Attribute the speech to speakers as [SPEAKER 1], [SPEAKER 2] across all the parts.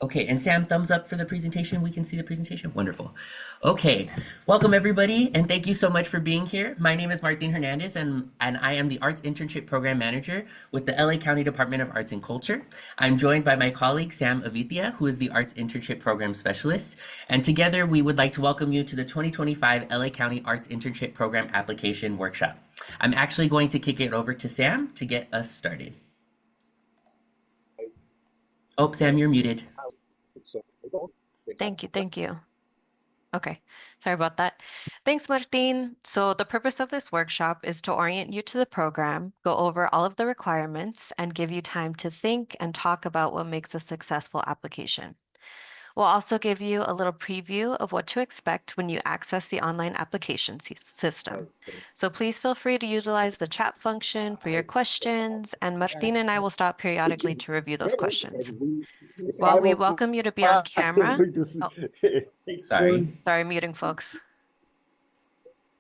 [SPEAKER 1] Okay, and Sam, thumbs up for the presentation. We can see the presentation. Wonderful. Okay, welcome everybody, and thank you so much for being here. My name is Martin Hernandez, and I am the Arts Internship Program Manager with the LA County Department of Arts and Culture. I'm joined by my colleague Sam Avithia, who is the Arts Internship Program Specialist, and together we would like to welcome you to the 2025 LA County Arts Internship Program Application Workshop. I'm actually going to kick it over to Sam to get us started. Oh, Sam, you're muted.
[SPEAKER 2] Thank you. Thank you. Okay, sorry about that. Thanks, Martin. So the purpose of this workshop is to orient you to the program, go over all of the requirements, and give you time to think and talk about what makes a successful application. We'll also give you a little preview of what to expect when you access the online application system. So please feel free to utilize the chat function for your questions, and Martin and I will stop periodically to review those questions. While we welcome you to be on camera, oh, sorry, muting folks.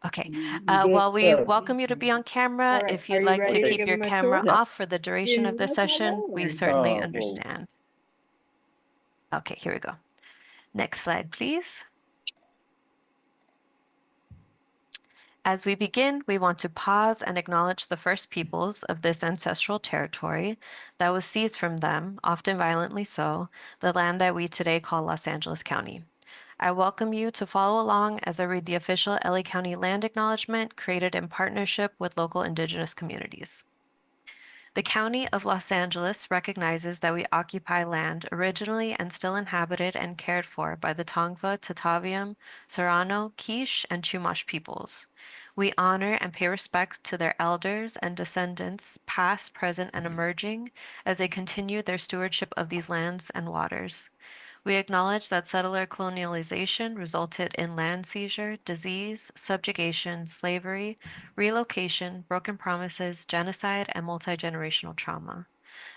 [SPEAKER 2] Okay, while we welcome you to be on camera, if you'd like to keep your camera off for the duration of the session, we certainly understand. Okay, here we go. Next slide, please. As we begin, we want to pause and acknowledge the first peoples of this ancestral territory that was seized from them, often violently so, the land that we today call Los Angeles County. I welcome you to follow along as I read the official LA County land acknowledgement created in partnership with local indigenous communities. The County of Los Angeles recognizes that we occupy land originally and still inhabited and cared for by the Tongva, Tataviam, Serrano, Quiche, and Chumash peoples. We honor and pay respect to their elders and descendants, past, present, and emerging, as they continue their stewardship of these lands and waters. We acknowledge that settler colonialization resulted in land seizure, disease, subjugation, slavery, relocation, broken promises, genocide, and multi-generational trauma.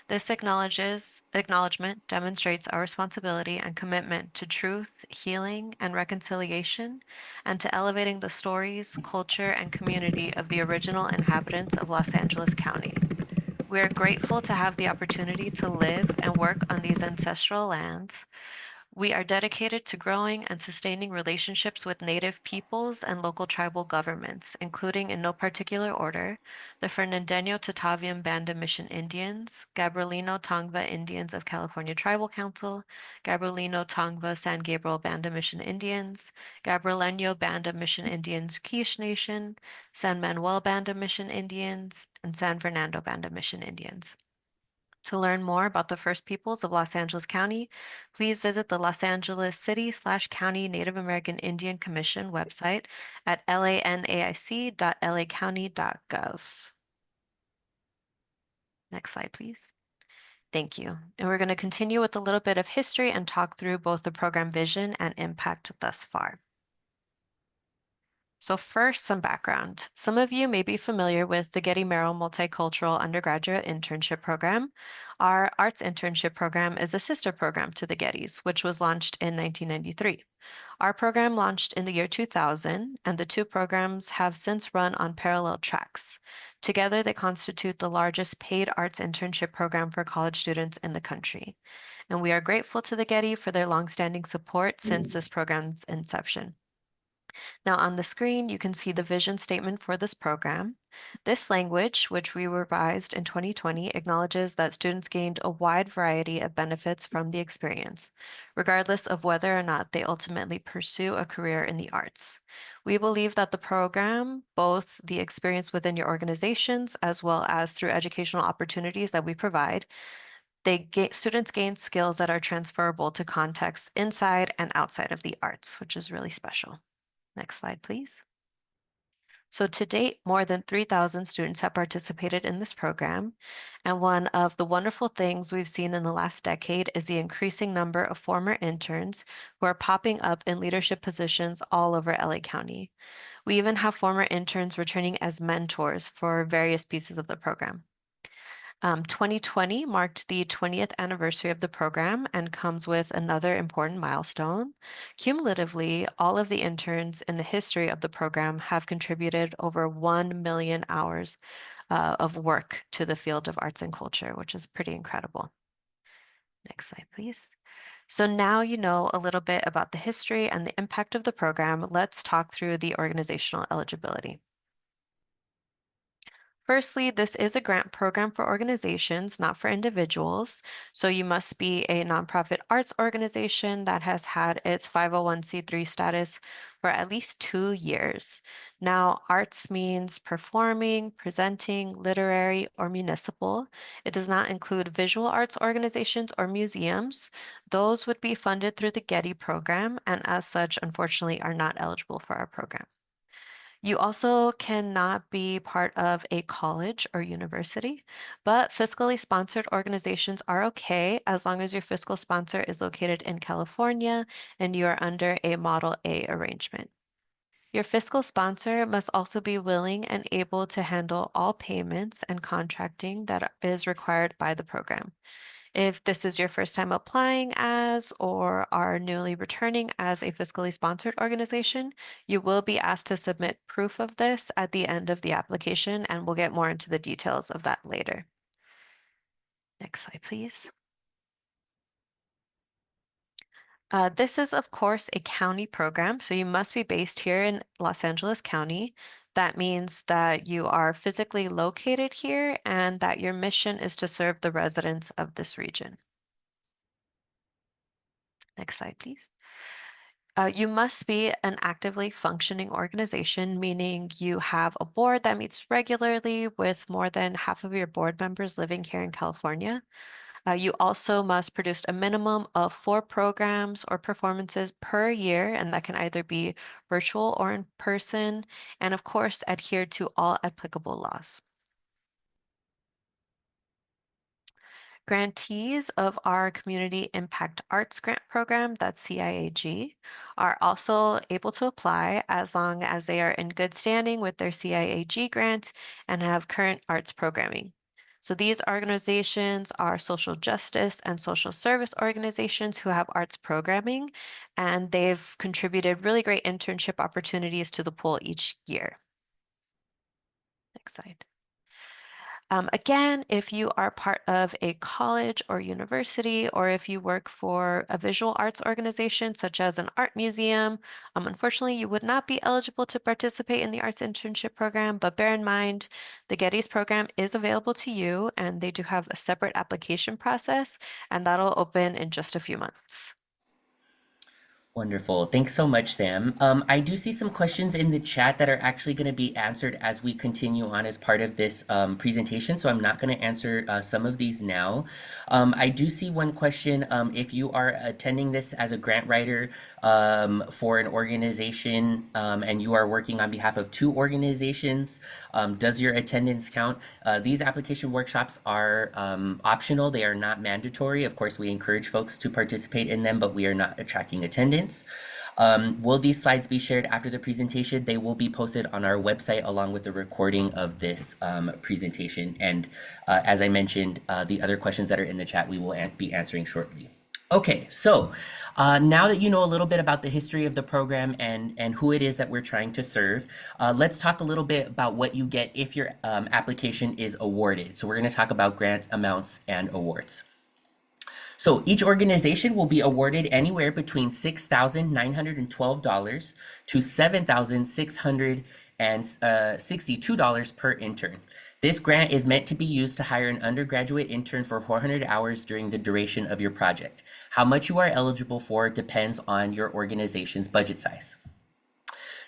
[SPEAKER 2] This acknowledgement demonstrates our responsibility and commitment to truth, healing, and reconciliation, and to elevating the stories, culture, and community of the original inhabitants of Los Angeles County. We are grateful to have the opportunity to live and work on these ancestral lands. We are dedicated to growing and sustaining relationships with Native peoples and local tribal governments, including in no particular order, the Fernandino Tataviam Banda Mission Indians, Gabrielino Tongva Indians of California Tribal Council, Gabrielino Tongva San Gabriel Banda Mission Indians, Gabrielino Banda Mission Indians Quiche Nation, San Manuel Banda Mission Indians, and San Fernando Banda Mission Indians. To learn more about the First Peoples of Los Angeles County, please visit the Los Angeles City/County Native American Indian Commission website at lanaic.lacounty.gov. Next slide, please. Thank you. And we're going to continue with a little bit of history and talk through both the program vision and impact thus far. So first, some background. Some of you may be familiar with the Getty Merrill Multicultural Undergraduate Internship Program. Our Arts Internship Program is a sister program to the Gettys, which was launched in 1993. Our program launched in the year 2000, and the two programs have since run on parallel tracks. Together, they constitute the largest paid arts internship program for college students in the country. And we are grateful to the Getty for their longstanding support since this program's inception. Now on the screen, you can see the vision statement for this program. This language, which we revised in 2020, acknowledges that students gained a wide variety of benefits from the experience, regardless of whether or not they ultimately pursue a career in the arts. We believe that the program, both the experience within your organizations as well as through educational opportunities that we provide, students gain skills that are transferable to contexts inside and outside of the arts, which is really special. Next slide, please. So to date, more than 3,000 students have participated in this program. And one of the wonderful things we've seen in the last decade is the increasing number of former interns who are popping up in leadership positions all over LA County. We even have former interns returning as mentors for various pieces of the program. 2020 marked the 20th anniversary of the program and comes with another important milestone. Cumulatively, all of the interns in the history of the program have contributed over 1 million hours of work to the field of arts and culture, which is pretty incredible. Next slide, please. So now you know a little bit about the history and the impact of the program. Let's talk through the organizational eligibility. Firstly, this is a grant program for organizations, not for individuals. So you must be a nonprofit arts organization that has had its 501(c)(3) status for at least 2 years. Now, arts means performing, presenting, literary, or municipal. It does not include visual arts organizations or museums. Those would be funded through the Getty program, and as such, unfortunately, are not eligible for our program. You also cannot be part of a college or university, but fiscally sponsored organizations are okay as long as your fiscal sponsor is located in California and you are under a Model A arrangement. Your fiscal sponsor must also be willing and able to handle all payments and contracting that is required by the program. If this is your first time applying as or are newly returning as a fiscally sponsored organization, you will be asked to submit proof of this at the end of the application, and we'll get more into the details of that later. Next slide, please. This is, of course, a county program, so you must be based here in Los Angeles County. That means that you are physically located here and that your mission is to serve the residents of this region. Next slide, please. You must be an actively functioning organization, meaning you have a board that meets regularly with more than half of your board members living here in California. You also must produce a minimum of 4 programs or performances per year, and that can either be virtual or in person, and of course, adhere to all applicable laws. Grantees of our Community Impact Arts Grant Program, that's CIAG, are also able to apply as long as they are in good standing with their CIAG grant and have current arts programming. So these organizations are social justice and social service organizations who have arts programming, and they've contributed really great internship opportunities to the pool each year. Next slide. Again, if you are part of a college or university, or if you work for a visual arts organization such as an art museum, unfortunately, you would not be eligible to participate in the Arts Internship Program, but bear in mind, the Getty's program is available to you, and they do have a separate application process, and that'll open in just a few months.
[SPEAKER 1] Wonderful. Thanks so much, Sam. I do see some questions in the chat that are actually going to be answered as we continue on as part of this presentation, so I'm not going to answer some of these now. I do see one question. If you are attending this as a grant writer for an organization and you are working on behalf of 2 organizations, does your attendance count? These application workshops are optional. They are not mandatory. Of course, we encourage folks to participate in them, but we are not tracking attendance. Will these slides be shared after the presentation? They will be posted on our website along with the recording of this presentation. And as I mentioned, the other questions that are in the chat we will be answering shortly. Okay, so now that you know a little bit about the history of the program and who it is that we're trying to serve, let's talk a little bit about what you get if your application is awarded. So we're going to talk about grant amounts and awards. So each organization will be awarded anywhere between $6,912 to $7,662 per intern. This grant is meant to be used to hire an undergraduate intern for 400 hours during the duration of your project. How much you are eligible for depends on your organization's budget size.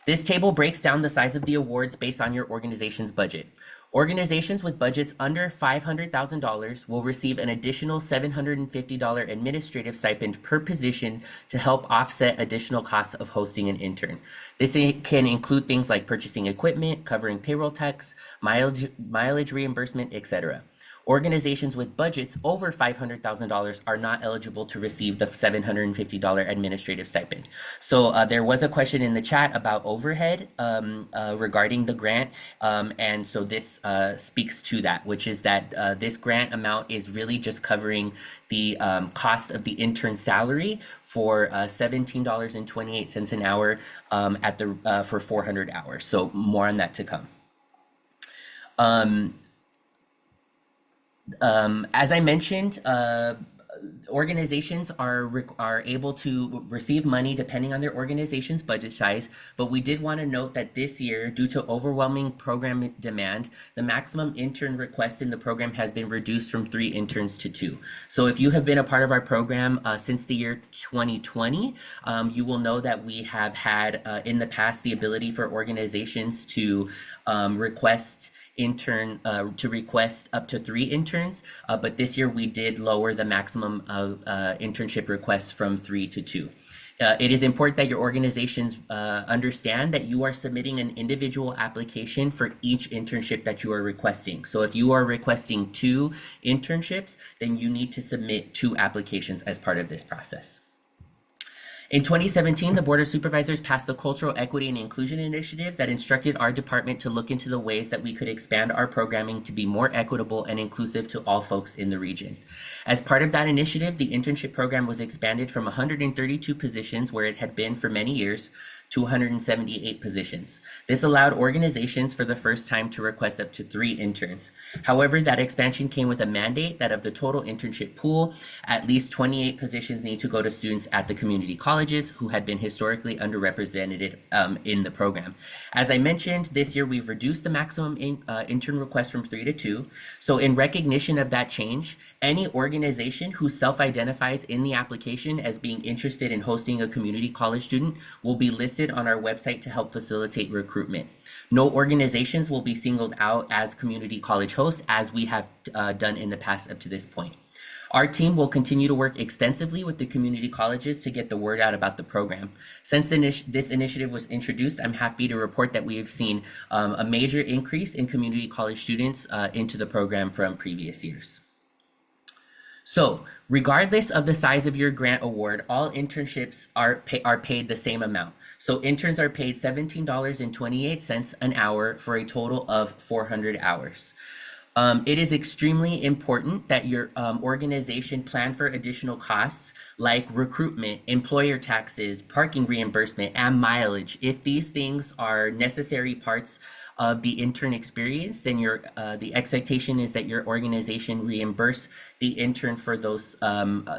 [SPEAKER 1] This table breaks down the size of the awards based on your organization's budget. Organizations with budgets under $500,000 will receive an additional $750 administrative stipend per position to help offset additional costs of hosting an intern. This can include things like purchasing equipment, covering payroll tax, mileage reimbursement, etc. Organizations with budgets over $500,000 are not eligible to receive the $750 administrative stipend. So there was a question in the chat about overhead regarding the grant. And so this speaks to that, which is that this grant amount is really just covering the cost of the intern salary for $17.28 an hour for 400 hours. So more on that to come. As I mentioned, Organizations are able to receive money depending on their organization's budget size, but we did want to note that this year, due to overwhelming program demand, the maximum intern request in the program has been reduced from 3 interns to 2. So if you have been a part of our program since the year 2020, you will know that we have had in the past the ability for organizations to request up to 3 interns, but this year we did lower the maximum internship requests from 3 to 2. It is important that your organizations understand that you are submitting an individual application for each internship that you are requesting. So if you are requesting 2 internships, then you need to submit 2 applications as part of this process. In 2017, the Board of Supervisors passed the Cultural Equity and Inclusion Initiative that instructed our department to look into the ways that we could expand our programming to be more equitable and inclusive to all folks in the region. As part of that initiative, the internship program was expanded from 132 positions, where it had been for many years, to 178 positions. This allowed organizations for the first time to request up to 3 interns. However, that expansion came with a mandate that of the total internship pool, at least 28 positions need to go to students at the community colleges who had been historically underrepresented in the program. As I mentioned, this year we've reduced the maximum intern request from 3 to 2. So in recognition of that change, any organization who self-identifies in the application as being interested in hosting a community college student will be listed on our website to help facilitate recruitment. No organizations will be singled out as community college hosts, as we have done in the past up to this point. Our team will continue to work extensively with the community colleges to get the word out about the program. Since this initiative was introduced, I'm happy to report that we have seen a major increase in community college students into the program from previous years. So, regardless of the size of your grant award, all internships are paid the same amount. So interns are paid $17.28 an hour for a total of 400 hours. It is extremely important that your organization plan for additional costs like recruitment, employer taxes, parking reimbursement, and mileage. If these things are necessary parts of the intern experience, then the expectation is that your organization reimburse the intern for those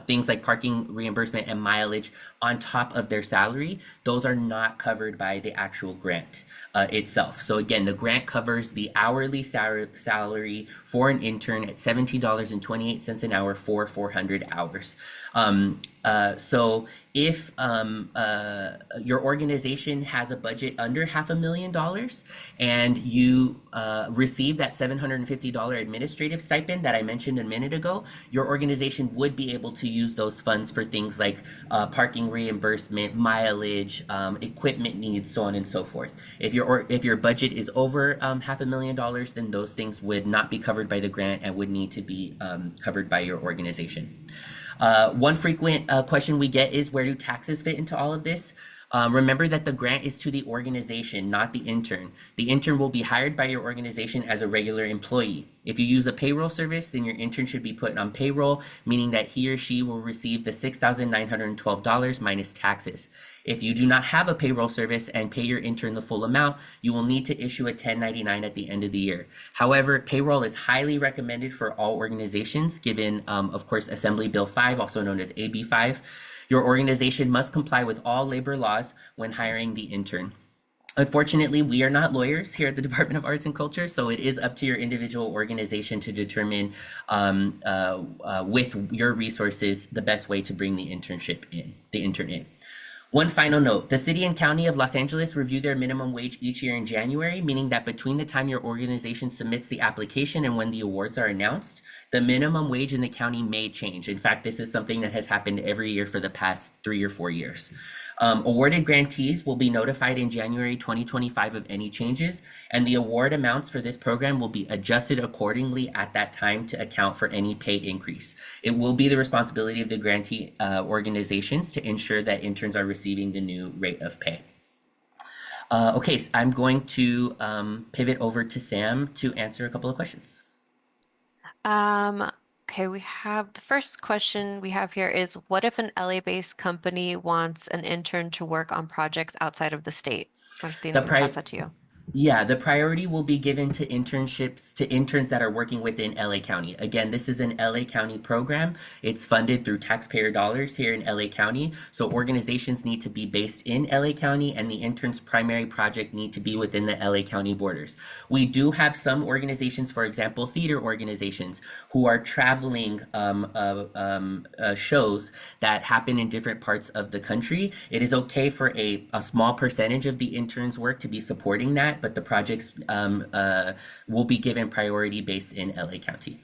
[SPEAKER 1] things like parking reimbursement and mileage on top of their salary. Those are not covered by the actual grant itself. So again, the grant covers the hourly salary for an intern at $17.28 an hour for 400 hours. So if your organization has a budget under $500,000 and you receive that $750 administrative stipend that I mentioned a minute ago, your organization would be able to use those funds for things like parking reimbursement, mileage, equipment needs, so on and so forth. If your budget is over $500,000, then those things would not be covered by the grant and would need to be covered by your organization. One frequent question we get is, where do taxes fit into all of this? Remember that the grant is to the organization, not the intern. The intern will be hired by your organization as a regular employee. If you use a payroll service, then your intern should be put on payroll, meaning that he or she will receive the $6,912 minus taxes. If you do not have a payroll service and pay your intern the full amount, you will need to issue a 1099 at the end of the year. However, payroll is highly recommended for all organizations, given, of course, Assembly Bill 5, also known as AB 5. Your organization must comply with all labor laws when hiring the intern. Unfortunately, we are not lawyers here at the Department of Arts and Culture, so it is up to your individual organization to determine with your resources the best way to bring the intern in. One final note, the City and County of Los Angeles review their minimum wage each year in January, meaning that between the time your organization submits the application and when the awards are announced, the minimum wage in the county may change. In fact, this is something that has happened every year for the past 3 or 4 years. Awarded grantees will be notified in January 2025 of any changes, and the award amounts for this program will be adjusted accordingly at that time to account for any pay increase. It will be the responsibility of the grantee organizations to ensure that interns are receiving the new rate of pay. Okay, so I'm going to pivot over to Sam to answer a couple of questions.
[SPEAKER 2] Okay, we have the first question we have here is, what if an LA-based company wants an intern to work on projects outside of the state? Martin, I'm gonna pass that to you.
[SPEAKER 1] Yeah, the priority will be given to internships to interns that are working within LA County. Again, this is an LA County program. It's funded through taxpayer dollars here in LA County. So organizations need to be based in LA County and the intern's primary project need to be within the LA County borders. We do have some organizations, for example, theater organizations who are traveling shows that happen in different parts of the country. It is okay for a small percentage of the intern's work to be supporting that, but the projects will be given priority based in LA County.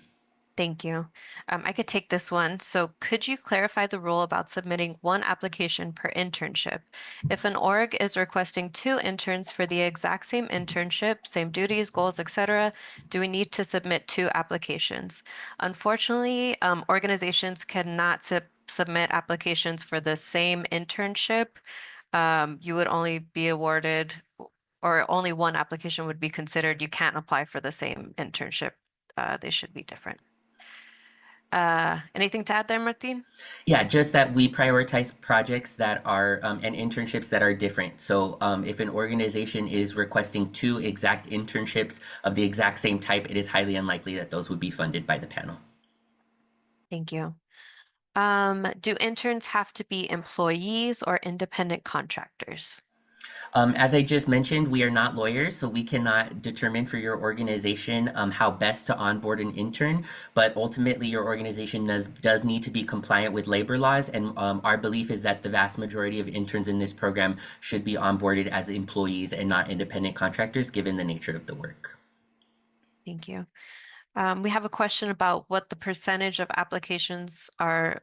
[SPEAKER 2] Thank you. I could take this one. So could you clarify the rule about submitting one application per internship? If an org is requesting two interns for the exact same internship, same duties, goals, etc., do we need to submit two applications? Unfortunately, organizations cannot submit applications for the same internship. You would only be awarded, or only one application would be considered. You can't apply for the same internship. They should be different. Anything to add there, Martin?
[SPEAKER 1] Yeah, just that we prioritize projects that are and internships that are different. So if an organization is requesting two exact internships of the exact same type, it is highly unlikely that those would be funded by the panel.
[SPEAKER 2] Thank you. Do interns have to be employees or independent contractors?
[SPEAKER 1] As I just mentioned, we are not lawyers, so we cannot determine for your organization how best to onboard an intern. But ultimately, your organization does need to be compliant with labor laws. And our belief is that the vast majority of interns in this program should be onboarded as employees and not independent contractors, given the nature of the work.
[SPEAKER 2] Thank you. We have a question about what percentage of applications are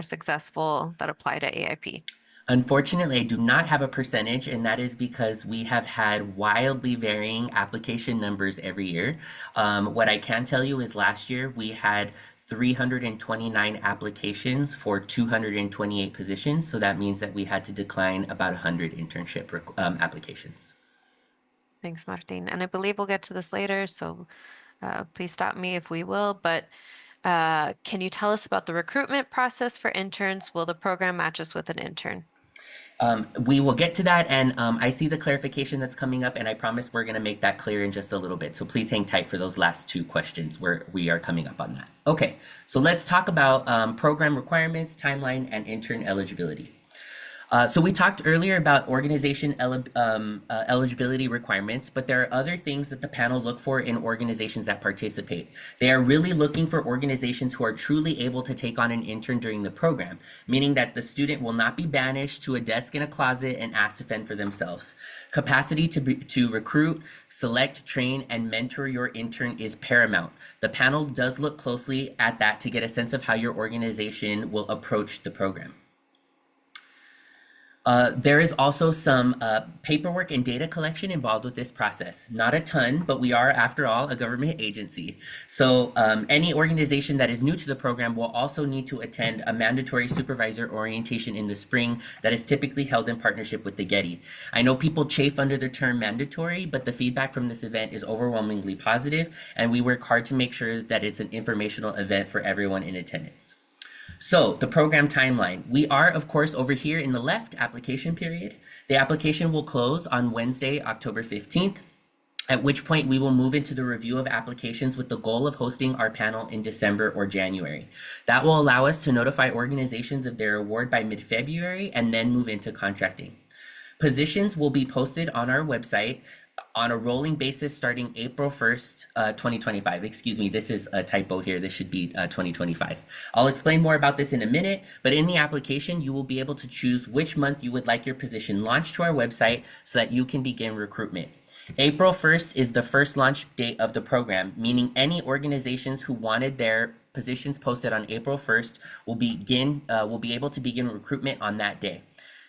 [SPEAKER 2] successful that apply to AIP?
[SPEAKER 1] Unfortunately, I do not have a percentage, and that is because we have had wildly varying application numbers every year. What I can tell you is last year we had 329 applications for 228 positions. So that means that we had to decline about 100 internship applications.
[SPEAKER 2] Thanks, Martin. And I believe we'll get to this later, so please stop me if we will. But can you tell us about the recruitment process for interns? Will the program match us with an intern?
[SPEAKER 1] We will get to that, and I see the clarification that's coming up, and I promise we're going to make that clear in just a little bit. So please hang tight for those last two questions where we are coming up on that. Okay, so let's talk about program requirements, timeline, and intern eligibility. So we talked earlier about organization eligibility requirements, but there are other things that the panel look for in organizations that participate. They are really looking for organizations who are truly able to take on an intern during the program, meaning that the student will not be banished to a desk in a closet and asked to fend for themselves. Capacity to recruit, select, train, and mentor your intern is paramount. The panel does look closely at that to get a sense of how your organization will approach the program. There is also some paperwork and data collection involved with this process. Not a ton, but we are, after all, a government agency. So any organization that is new to the program will also need to attend a mandatory supervisor orientation in the spring that is typically held in partnership with the Getty. I know people chafe under the term mandatory, but the feedback from this event is overwhelmingly positive, and we work hard to make sure that it's an informational event for everyone in attendance. So the program timeline. We are, of course, over here in the left application period. The application will close on Wednesday, October 15th, at which point we will move into the review of applications with the goal of hosting our panel in December or January. That will allow us to notify organizations of their award by mid-February and then move into contracting. Positions will be posted on our website on a rolling basis starting April 1st, 2025. Excuse me, this is a typo here. This should be 2025. I'll explain more about this in a minute, but in the application, you will be able to choose which month you would like your position launched to our website so that you can begin recruitment. April 1st is the first launch date of the program, meaning any organizations who wanted their positions posted on April 1st will be able to begin recruitment on that day.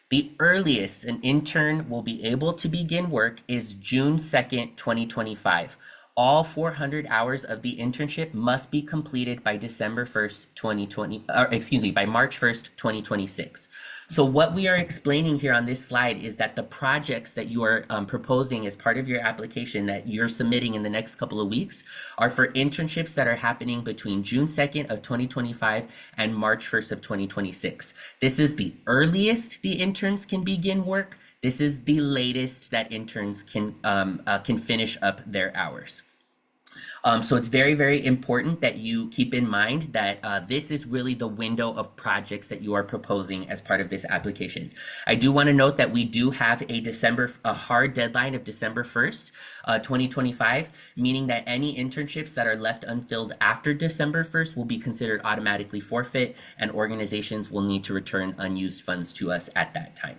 [SPEAKER 1] The earliest an intern will be able to begin work is June 2nd, 2025. All 400 hours of the internship must be completed by December 1st, 2020, or excuse me, by March 1st, 2026. So what we are explaining here on this slide is that the projects that you are proposing as part of your application that you're submitting in the next couple of weeks are for internships that are happening between June 2nd of 2025 and March 1st of 2026. This is the earliest the interns can begin work. This is the latest that interns can finish up their hours. So it's very, very important that you keep in mind that this is really the window of projects that you are proposing as part of this application. I do want to note that we do have a hard deadline of December 1st, 2025, meaning that any internships that are left unfilled after December 1st will be considered automatically forfeit, and organizations will need to return unused funds to us at that time.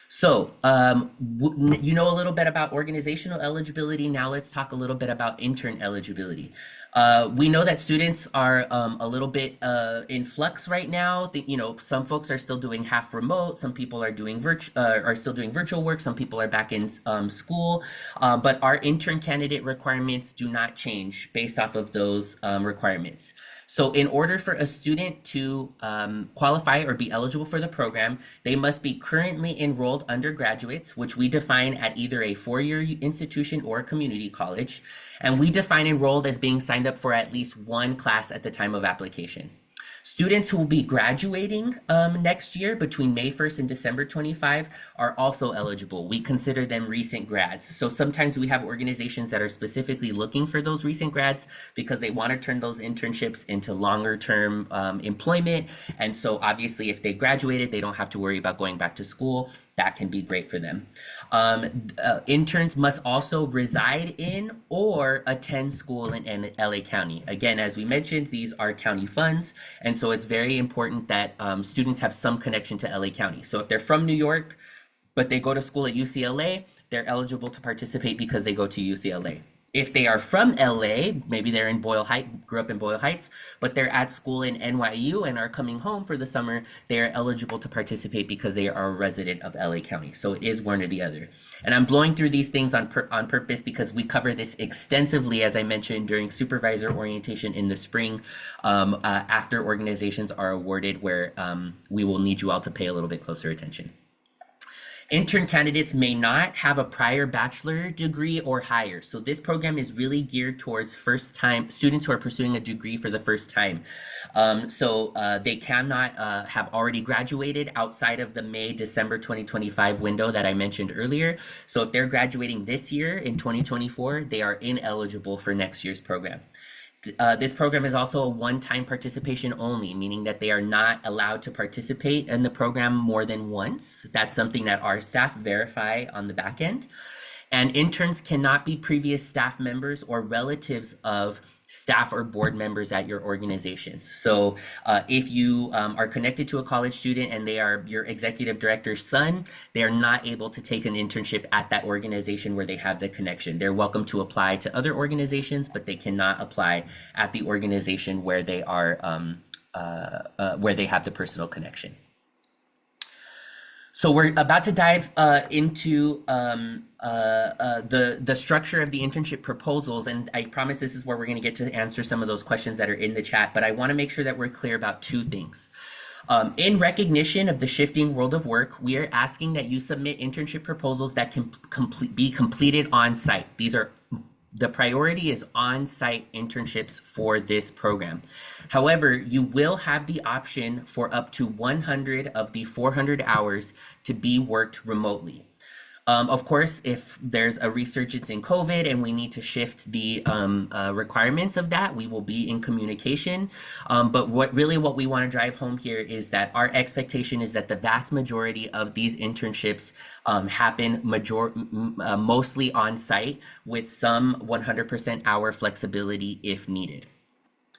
[SPEAKER 1] So, you know a little bit about organizational eligibility. Now let's talk a little bit about intern eligibility. We know that students are a little bit in flux right now. Some folks are still doing half remote. Some people are still doing virtual work. Some people are back in school. But our intern candidate requirements do not change based off of those requirements. So in order for a student to qualify or be eligible for the program, they must be currently enrolled undergraduates, which we define at either a four-year institution or community college. And we define enrolled as being signed up for at least one class at the time of application. Students who will be graduating next year between May 1st and December 25 are also eligible. We consider them recent grads. So sometimes we have organizations that are specifically looking for those recent grads because they want to turn those internships into longer term employment. And so obviously if they graduated, they don't have to worry about going back to school. That can be great for them. Interns must also reside in or attend school in LA County. Again, as we mentioned, these are county funds, and so it's very important that students have some connection to LA County. So if they're from New York, but they go to school at UCLA, they're eligible to participate because they go to UCLA. If they are from LA, maybe they're in grew up in Boyle Heights, but they're at school in NYU and are coming home for the summer, they are eligible to participate because they are a resident of LA County. So it is one or the other. And I'm blowing through these things on purpose because we cover this extensively, as I mentioned, during supervisor orientation in the spring, after organizations are awarded, where we will need you all to pay a little bit closer attention. Intern candidates may not have a prior bachelor degree or higher. So this program is really geared towards first-time students who are pursuing a degree for the first time. They cannot have already graduated outside of the May-December 2025 window that I mentioned earlier. So if they're graduating this year in 2024, they are ineligible for next year's program. This program is also a one-time participation only, meaning that they are not allowed to participate in the program more than once. That's something that our staff verify on the back end. And interns cannot be previous staff members or relatives of staff or board members at your organizations. So if you are connected to a college student and they are your executive director's son, they are not able to take an internship at that organization where they have the connection. They're welcome to apply to other organizations, but they cannot apply at the organization where they are where they have the personal connection. So we're about to dive into the structure of the internship proposals, and I promise this is where we're going to get to answer some of those questions that are in the chat, but I want to make sure that we're clear about two things. In recognition of the shifting world of work, we are asking that you submit internship proposals that can be completed on site. The priority is on-site internships for this program. However, you will have the option for up to 100 of the 400 hours to be worked remotely. Of course, if there's a resurgence in COVID and we need to shift the requirements of that, we will be in communication. But what we want to drive home here is that our expectation is that the vast majority of these internships happen mostly on site with some 100% hour flexibility if needed.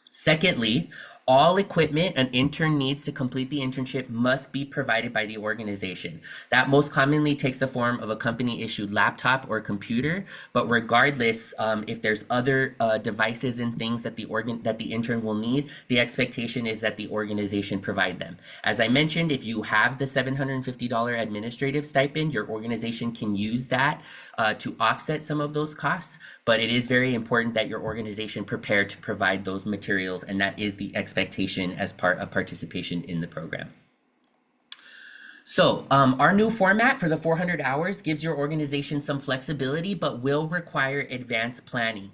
[SPEAKER 1] Secondly, all equipment an intern needs to complete the internship must be provided by the organization. That most commonly takes the form of a company-issued laptop or computer, but regardless, if there's other devices and things that the intern will need, the expectation is that the organization provide them. As I mentioned, if you have the $750 administrative stipend, your organization can use that to offset some of those costs, but it is very important that your organization prepare to provide those materials, and that is the expectation as part of participation in the program. So, our new format for the 400 hours gives your organization some flexibility, but will require advanced planning.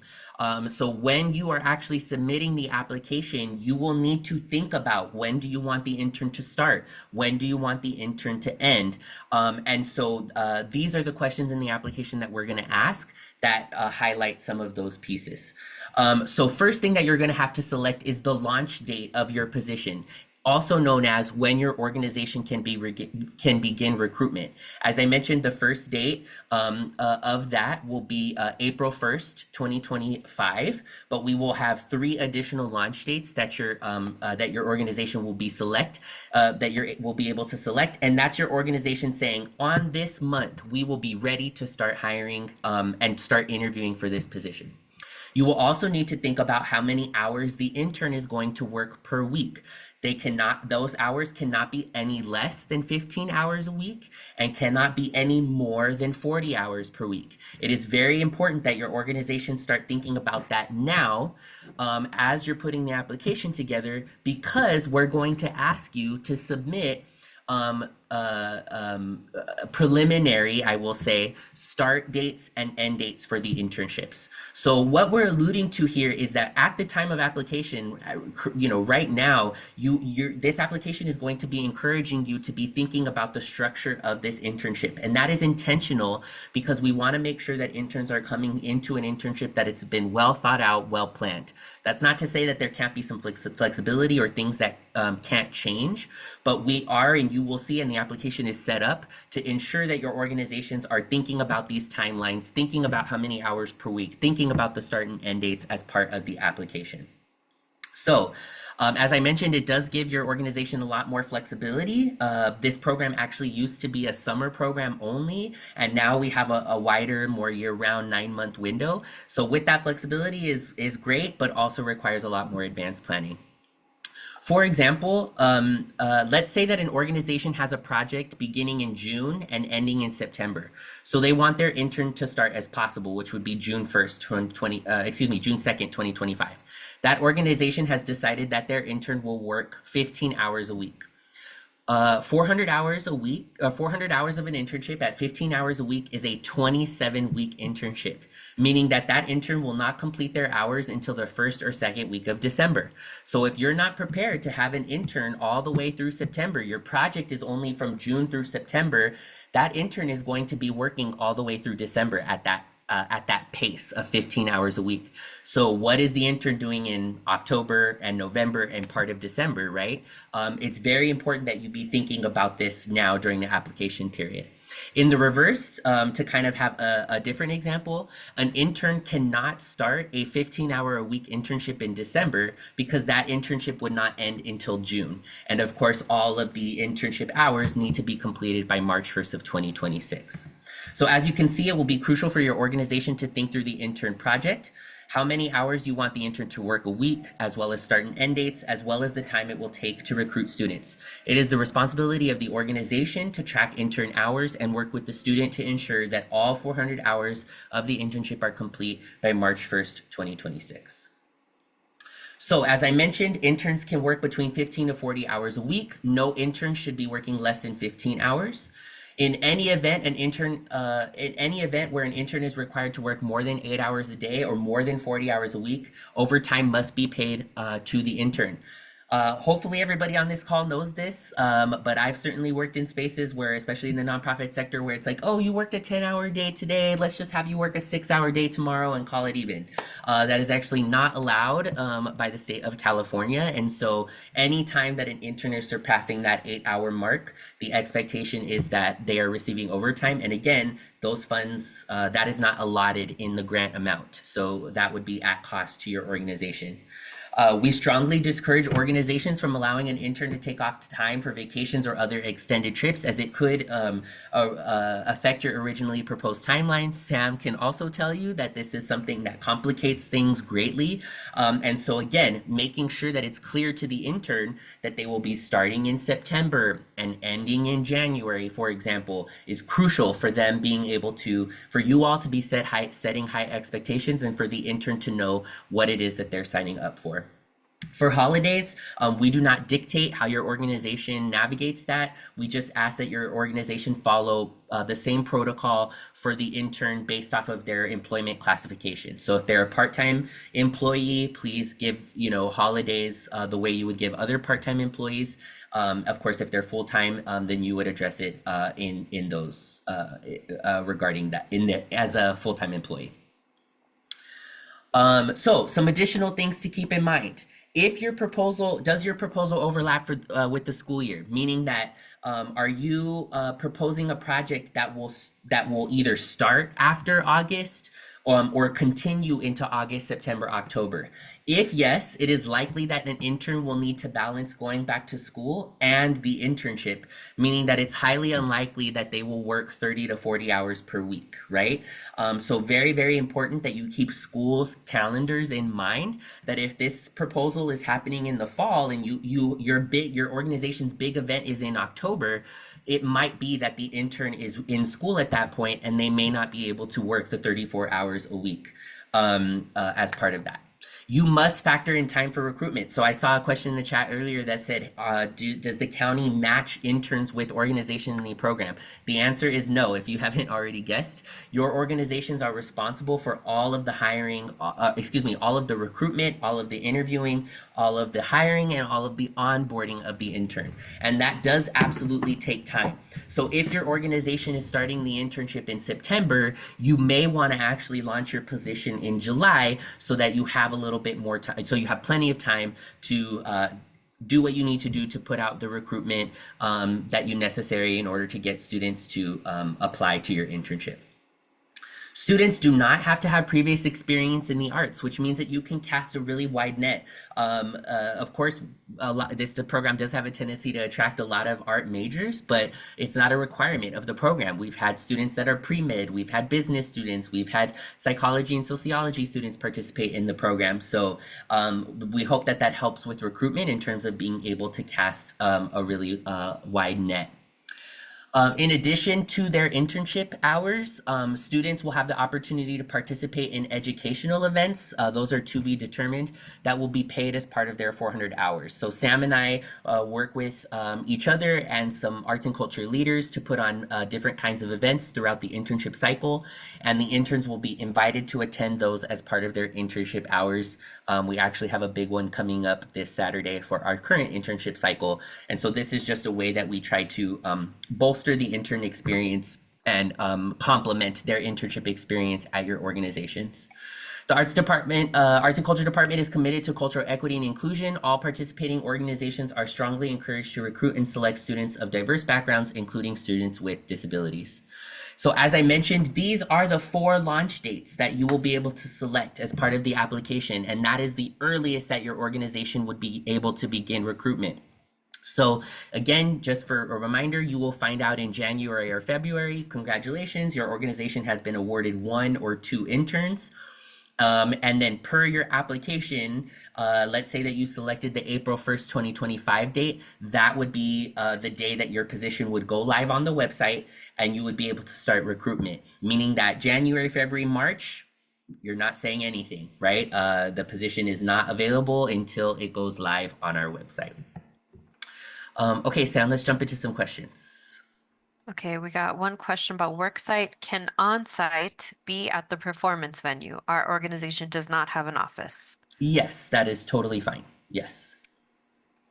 [SPEAKER 1] So when you are actually submitting the application, you will need to think about, when do you want the intern to start? When do you want the intern to end? And so these are the questions in the application that we're going to ask that highlight some of those pieces. So first thing that you're going to have to select is the launch date of your position, also known as when your organization can begin recruitment. As I mentioned, the first date of that will be April 1st, 2025, but we will have 3 additional launch dates that your organization will be able to select, and that's your organization saying, on this month we will be ready to start hiring and start interviewing for this position. You will also need to think about how many hours the intern is going to work per week. Those hours cannot be any less than 15 hours a week and cannot be any more than 40 hours per week. It is very important that your organization start thinking about that now, as you're putting the application together, because we're going to ask you to submit preliminary, I will say, start dates and end dates for the internships. So what we're alluding to here is that at the time of application, right now, this application is going to be encouraging you to be thinking about the structure of this internship. And that is intentional because we want to make sure that interns are coming into an internship that it's been well thought out, well planned. That's not to say that there can't be some flexibility or things that can't change, but we are, and you will see, and the application is set up to ensure that your organizations are thinking about these timelines, thinking about how many hours per week, thinking about the start and end dates as part of the application. So, as I mentioned, it does give your organization a lot more flexibility. This program actually used to be a summer program only, and now we have a wider, more year-round 9-month window. So with that flexibility is great, but also requires a lot more advanced planning. For example, let's say that an organization has a project beginning in June and ending in September. So they want their intern to start as possible, which would be June 2nd, 2025. That organization has decided that their intern will work 15 hours a week. 400 hours a week, 400 hours of an internship at 15 hours a week is a 27-week internship, meaning that that intern will not complete their hours until the first or second week of December. So if you're not prepared to have an intern all the way through September, your project is only from June through September, that intern is going to be working all the way through December at that pace of 15 hours a week. So what is the intern doing in October and November and part of December, right? It's very important that you be thinking about this now during the application period. In the reverse, to kind of have a different example, an intern cannot start a 15-hour-a-week internship in December because that internship would not end until June. And of course, all of the internship hours need to be completed by March 1st of 2026. So as you can see, it will be crucial for your organization to think through the intern project, how many hours you want the intern to work a week, as well as start and end dates, as well as the time it will take to recruit students. It is the responsibility of the organization to track intern hours and work with the student to ensure that all 400 hours of the internship are complete by March 1st, 2026. So as I mentioned, interns can work between 15 to 40 hours a week. No intern should be working less than 15 hours. In any event, where an intern is required to work more than 8 hours a day or more than 40 hours a week, overtime must be paid to the intern. Hopefully everybody on this call knows this, but I've certainly worked in spaces where, especially in the nonprofit sector, where it's like, oh, you worked a 10-hour day today, let's just have you work a 6-hour day tomorrow and call it even. That is actually not allowed by the state of California, and so anytime that an intern is surpassing that 8-hour mark, the expectation is that they are receiving overtime, and again, those funds, that is not allotted in the grant amount, so that would be at cost to your organization. We strongly discourage organizations from allowing an intern to take off time for vacations or other extended trips, as it could affect your originally proposed timeline. Sam can also tell you that this is something that complicates things greatly. And so again, making sure that it's clear to the intern that they will be starting in September and ending in January, for example, is crucial for them being able to, for you all to be setting high expectations and for the intern to know what it is that they're signing up for. For holidays, we do not dictate how your organization navigates that. We just ask that your organization follow the same protocol for the intern based off of their employment classification. So if they're a part-time employee, please give, holidays the way you would give other part-time employees. Of course, if they're full-time, then you would address it in those regarding that as a full-time employee. So some additional things to keep in mind. If does your proposal overlap with the school year? Meaning that, are you proposing a project that will either start after August, or continue into August, September, October? If yes, it is likely that an intern will need to balance going back to school and the internship, meaning that it's highly unlikely that they will work 30 to 40 hours per week, right? So very, very important that you keep schools' calendars in mind, that if this proposal is happening in the fall and your organization's big event is in October, it might be that the intern is in school at that point and they may not be able to work the 34 hours a week as part of that. You must factor in time for recruitment. So I saw a question in the chat earlier that said, does the county match interns with organizations in the program? The answer is no. If you haven't already guessed, your organizations are responsible for all of the hiring, all of the recruitment, all of the interviewing, all of the hiring, and all of the onboarding of the intern. And that does absolutely take time. So if your organization is starting the internship in September, you may want to actually launch your position in July so that you have a little bit more time, so you have plenty of time to do what you need to do to put out the recruitment that you necessary in order to get students to apply to your internship. Students do not have to have previous experience in the arts, which means that you can cast a really wide net. Of course, the program does have a tendency to attract a lot of art majors, but it's not a requirement of the program. We've had students that are pre-med, we've had business students, we've had psychology and sociology students participate in the program. So we hope that helps with recruitment in terms of being able to cast a really wide net. In addition to their internship hours, students will have the opportunity to participate in educational events. Those are to be determined, that will be paid as part of their 400 hours. So Sam and I work with each other and some arts and culture leaders to put on different kinds of events throughout the internship cycle, and the interns will be invited to attend those as part of their internship hours. We actually have a big one coming up this Saturday for our current internship cycle, and so this is just a way that we try to bolster the intern experience and complement their internship experience at your organizations. The arts and culture department is committed to cultural equity and inclusion. All participating organizations are strongly encouraged to recruit and select students of diverse backgrounds, including students with disabilities. So as I mentioned, these are the 4 launch dates that you will be able to select as part of the application, and that is the earliest that your organization would be able to begin recruitment. So again, just for a reminder, you will find out in January or February. Congratulations, your organization has been awarded 1 or 2 interns. And then per your application, let's say that you selected the April 1st, 2025 date. That would be the day that your position would go live on the website and you would be able to start recruitment. Meaning that January, February, March, you're not saying anything, right? The position is not available until it goes live on our website. Okay, Sam, let's jump into some questions.
[SPEAKER 2] Okay, we got one question about worksite. Can on-site be at the performance venue? Our organization does not have an office.
[SPEAKER 1] Yes, that is totally fine. Yes.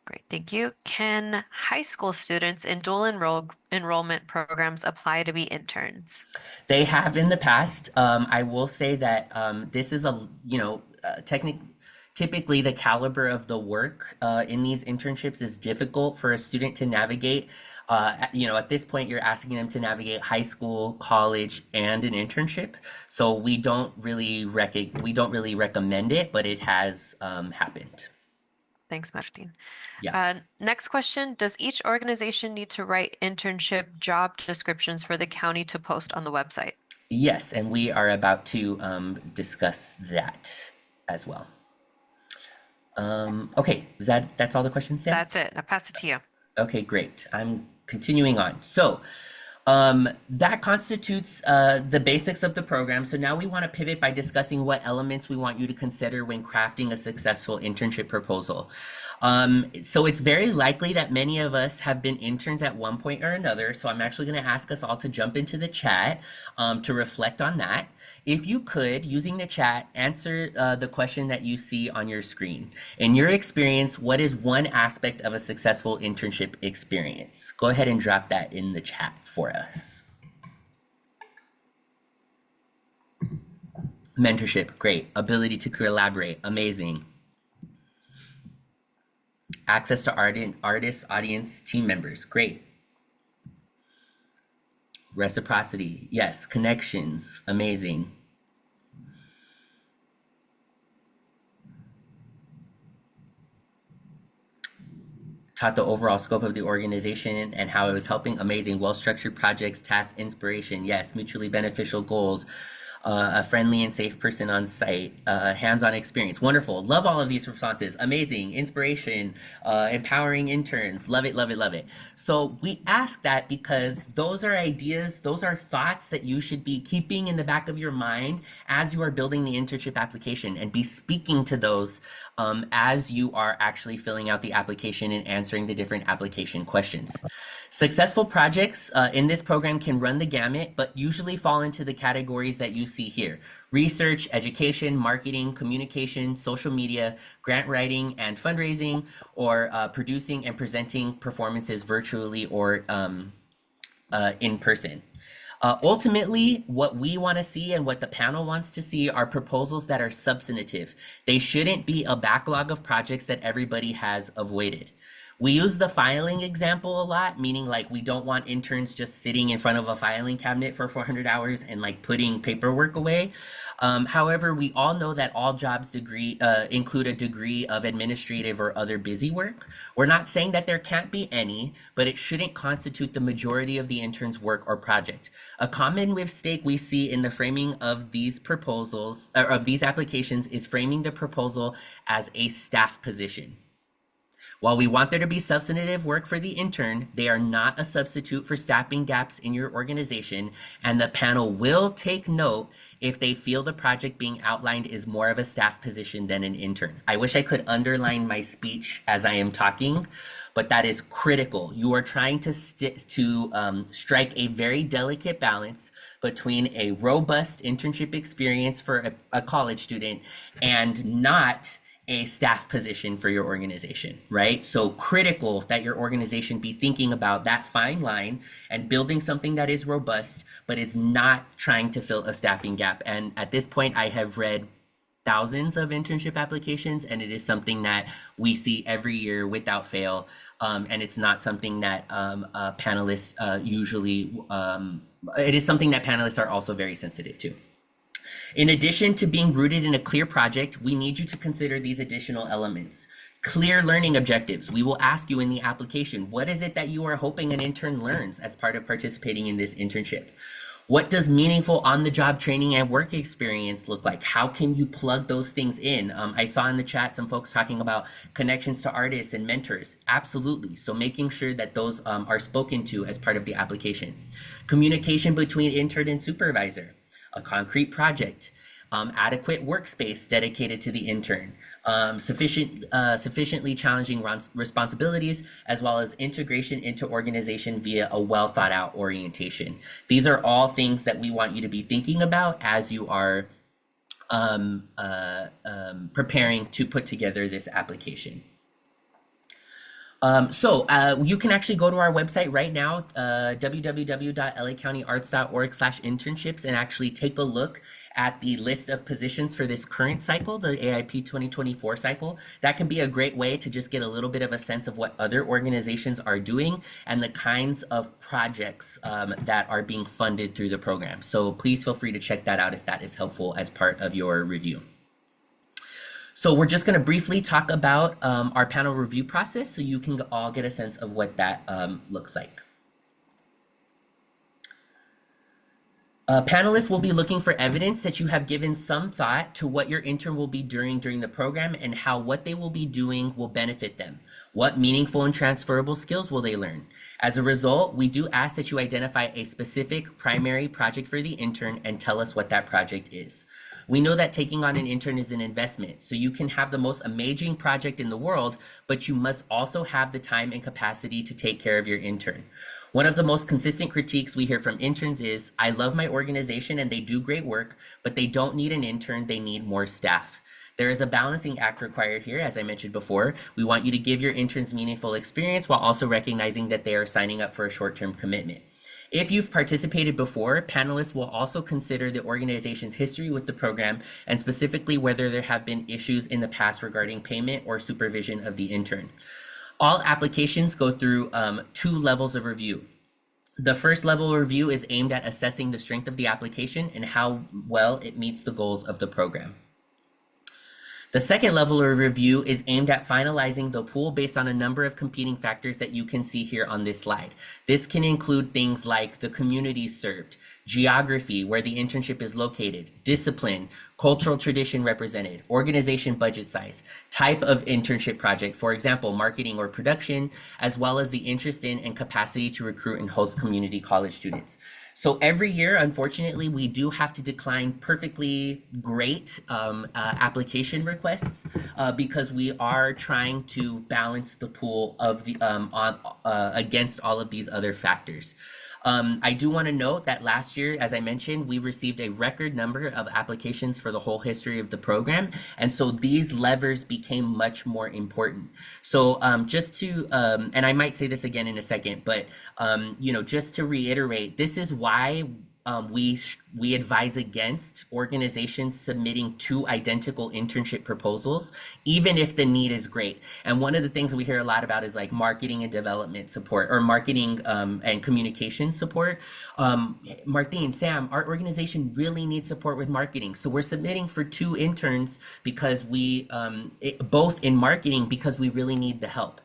[SPEAKER 2] Great, thank you. Can high school students in dual enrollment programs apply to be interns?
[SPEAKER 1] They have in the past. I will say that this is typically the caliber of the work in these internships is difficult for a student to navigate. At this point, you're asking them to navigate high school, college, and an internship. So we don't really recommend it, but it has happened.
[SPEAKER 2] Thanks, Martin.
[SPEAKER 1] Yeah.
[SPEAKER 2] Next question, does each organization need to write internship job descriptions for the county to post on the website?
[SPEAKER 1] Yes, and we are about to discuss that as well. Okay, that's all the questions, Sam?
[SPEAKER 2] That's it. I'll pass it to you.
[SPEAKER 1] Okay, great. I'm continuing on. So, That constitutes the basics of the program. So now we want to pivot by discussing what elements we want you to consider when crafting a successful internship proposal. So it's very likely that many of us have been interns at one point or another. So I'm actually going to ask us all to jump into the chat to reflect on that. If you could, using the chat, answer the question that you see on your screen. In your experience, what is one aspect of a successful internship experience? Go ahead and drop that in the chat for us. Mentorship, great. Ability to collaborate, amazing. Access to artists, audience, team members, great. Reciprocity, yes. Connections, amazing. Taught the overall scope of the organization and how it was helping, amazing. Well-structured projects, tasks, inspiration, yes. Mutually beneficial goals. A friendly and safe person on site, hands-on experience, wonderful. Love all of these responses, amazing. Inspiration, empowering interns, love it, love it, love it. So we ask that because those are ideas, those are thoughts that you should be keeping in the back of your mind as you are building the internship application, and be speaking to those as you are actually filling out the application and answering the different application questions. Successful projects in this program can run the gamut, but usually fall into the categories that you see here: research, education, marketing, communication, social media, grant writing and fundraising, or producing and presenting performances virtually or in person. Ultimately, what we want to see and what the panel wants to see are proposals that are substantive. They shouldn't be a backlog of projects that everybody has avoided. We use the filing example a lot, meaning like we don't want interns just sitting in front of a filing cabinet for 400 hours and like putting paperwork away. However, we all know that all jobs include a degree of administrative or other busy work. We're not saying that there can't be any, but it shouldn't constitute the majority of the intern's work or project. A common mistake we see in the framing of these proposals, or of these applications, is framing the proposal as a staff position. While we want there to be substantive work for the intern, they are not a substitute for staffing gaps in your organization, and the panel will take note if they feel the project being outlined is more of a staff position than an intern. I wish I could underline my speech as I am talking, but that is critical. You are trying to strike a very delicate balance between a robust internship experience for a college student and not a staff position for your organization, right? So critical that your organization be thinking about that fine line and building something that is robust, but is not trying to fill a staffing gap. And at this point, I have read thousands of internship applications, and it is something that we see every year without fail. And it's not something that panelists usually, it is something that panelists are also very sensitive to. In addition to being rooted in a clear project, we need you to consider these additional elements. Clear learning objectives. We will ask you in the application, what is it that you are hoping an intern learns as part of participating in this internship? What does meaningful on-the-job training and work experience look like? How can you plug those things in? I saw in the chat some folks talking about connections to artists and mentors. Absolutely. So making sure that those are spoken to as part of the application. Communication between intern and supervisor. A concrete project, adequate workspace dedicated to the intern, sufficiently challenging responsibilities, as well as integration into organization via a well thought out orientation. These are all things that we want you to be thinking about as you are preparing to put together this application. You can actually go to our website right now, www.lacountyarts.org/internships, and actually take a look at the list of positions for this current cycle, the AIP 2024 cycle. That can be a great way to just get a little bit of a sense of what other organizations are doing and the kinds of projects that are being funded through the program. So please feel free to check that out if that is helpful as part of your review. So we're just going to briefly talk about our panel review process so you can all get a sense of what that looks like. Panelists will be looking for evidence that you have given some thought to what your intern will be doing during the program and how what they will be doing will benefit them. What meaningful and transferable skills will they learn? As a result, we do ask that you identify a specific primary project for the intern and tell us what that project is. We know that taking on an intern is an investment, so you can have the most amazing project in the world, but you must also have the time and capacity to take care of your intern. One of the most consistent critiques we hear from interns is, I love my organization and they do great work, but they don't need an intern, they need more staff. There is a balancing act required here, as I mentioned before. We want you to give your interns meaningful experience while also recognizing that they are signing up for a short-term commitment. If you've participated before, panelists will also consider the organization's history with the program and specifically whether there have been issues in the past regarding payment or supervision of the intern. All applications go through 2 levels of review. The first level of review is aimed at assessing the strength of the application and how well it meets the goals of the program. The second level of review is aimed at finalizing the pool based on a number of competing factors that you can see here on this slide. This can include things like the communities served, geography, where the internship is located, discipline, cultural tradition represented, organization budget size, type of internship project, for example, marketing or production, as well as the interest in and capacity to recruit and host community college students. So every year, unfortunately, we do have to decline perfectly great application requests because we are trying to balance the pool of the against all of these other factors. I do want to note that last year, as I mentioned, we received a record number of applications for the whole history of the program. And so these levers became much more important. So just to, and I might say this again in a second, but, just to reiterate, this is why we advise against organizations submitting 2 identical internship proposals, even if the need is great. And one of the things we hear a lot about is like marketing and development support or marketing and communication support. Martine, Sam, our organization really needs support with marketing. So we're submitting for 2 interns because both in marketing because we really need the help.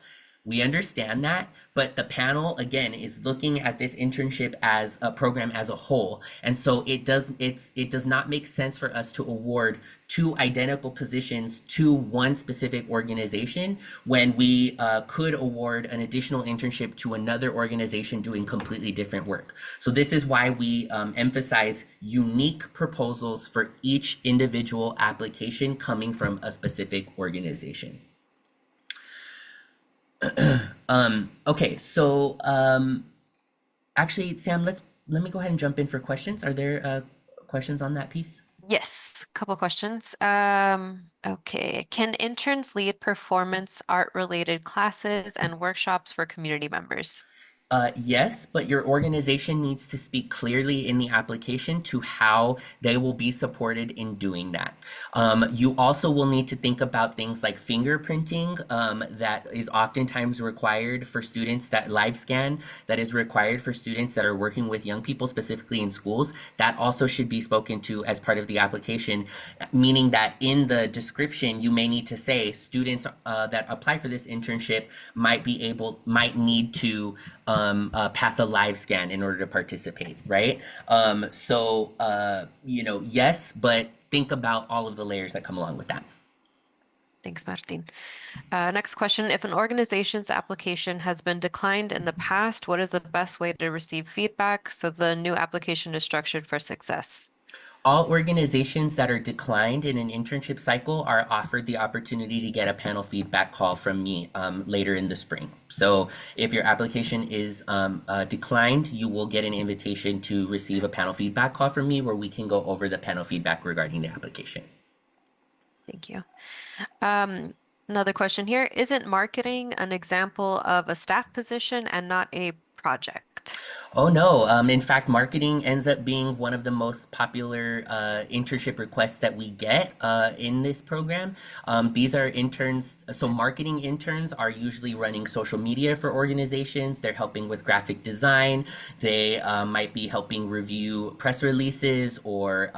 [SPEAKER 1] We understand that, but the panel again is looking at this internship as a program as a whole, and so it does not make sense for us to award 2 identical positions to one specific organization when we could award an additional internship to another organization doing completely different work. So this is why we emphasize unique proposals for each individual application coming from a specific organization. Okay, so actually, Sam, let me go ahead and jump in for questions. Are there questions on that piece?
[SPEAKER 2] Yes, couple questions. Okay. Can interns lead performance art-related classes and workshops for community members?
[SPEAKER 1] Yes, but your organization needs to speak clearly in the application to how they will be supported in doing that. You also will need to think about things like fingerprinting that is oftentimes required for students, that live scan that is required for students that are working with young people, specifically in schools. That also should be spoken to as part of the application, meaning that in the description, you may need to say students that apply for this internship might need to pass a live scan in order to participate, right? Yes, but think about all of the layers that come along with that.
[SPEAKER 2] Thanks, Martin. Next question. If an organization's application has been declined in the past, what is the best way to receive feedback so the new application is structured for success?
[SPEAKER 1] All organizations that are declined in an internship cycle are offered the opportunity to get a panel feedback call from me later in the spring. So if your application is declined, you will get an invitation to receive a panel feedback call from me where we can go over the panel feedback regarding the application.
[SPEAKER 2] Thank you. Another question here. Isn't marketing an example of a staff position and not a project?
[SPEAKER 1] Oh no, in fact, marketing ends up being one of the most popular internship requests that we get in this program. These are interns, so marketing interns are usually running social media for organizations. They're helping with graphic design. They might be helping review press releases or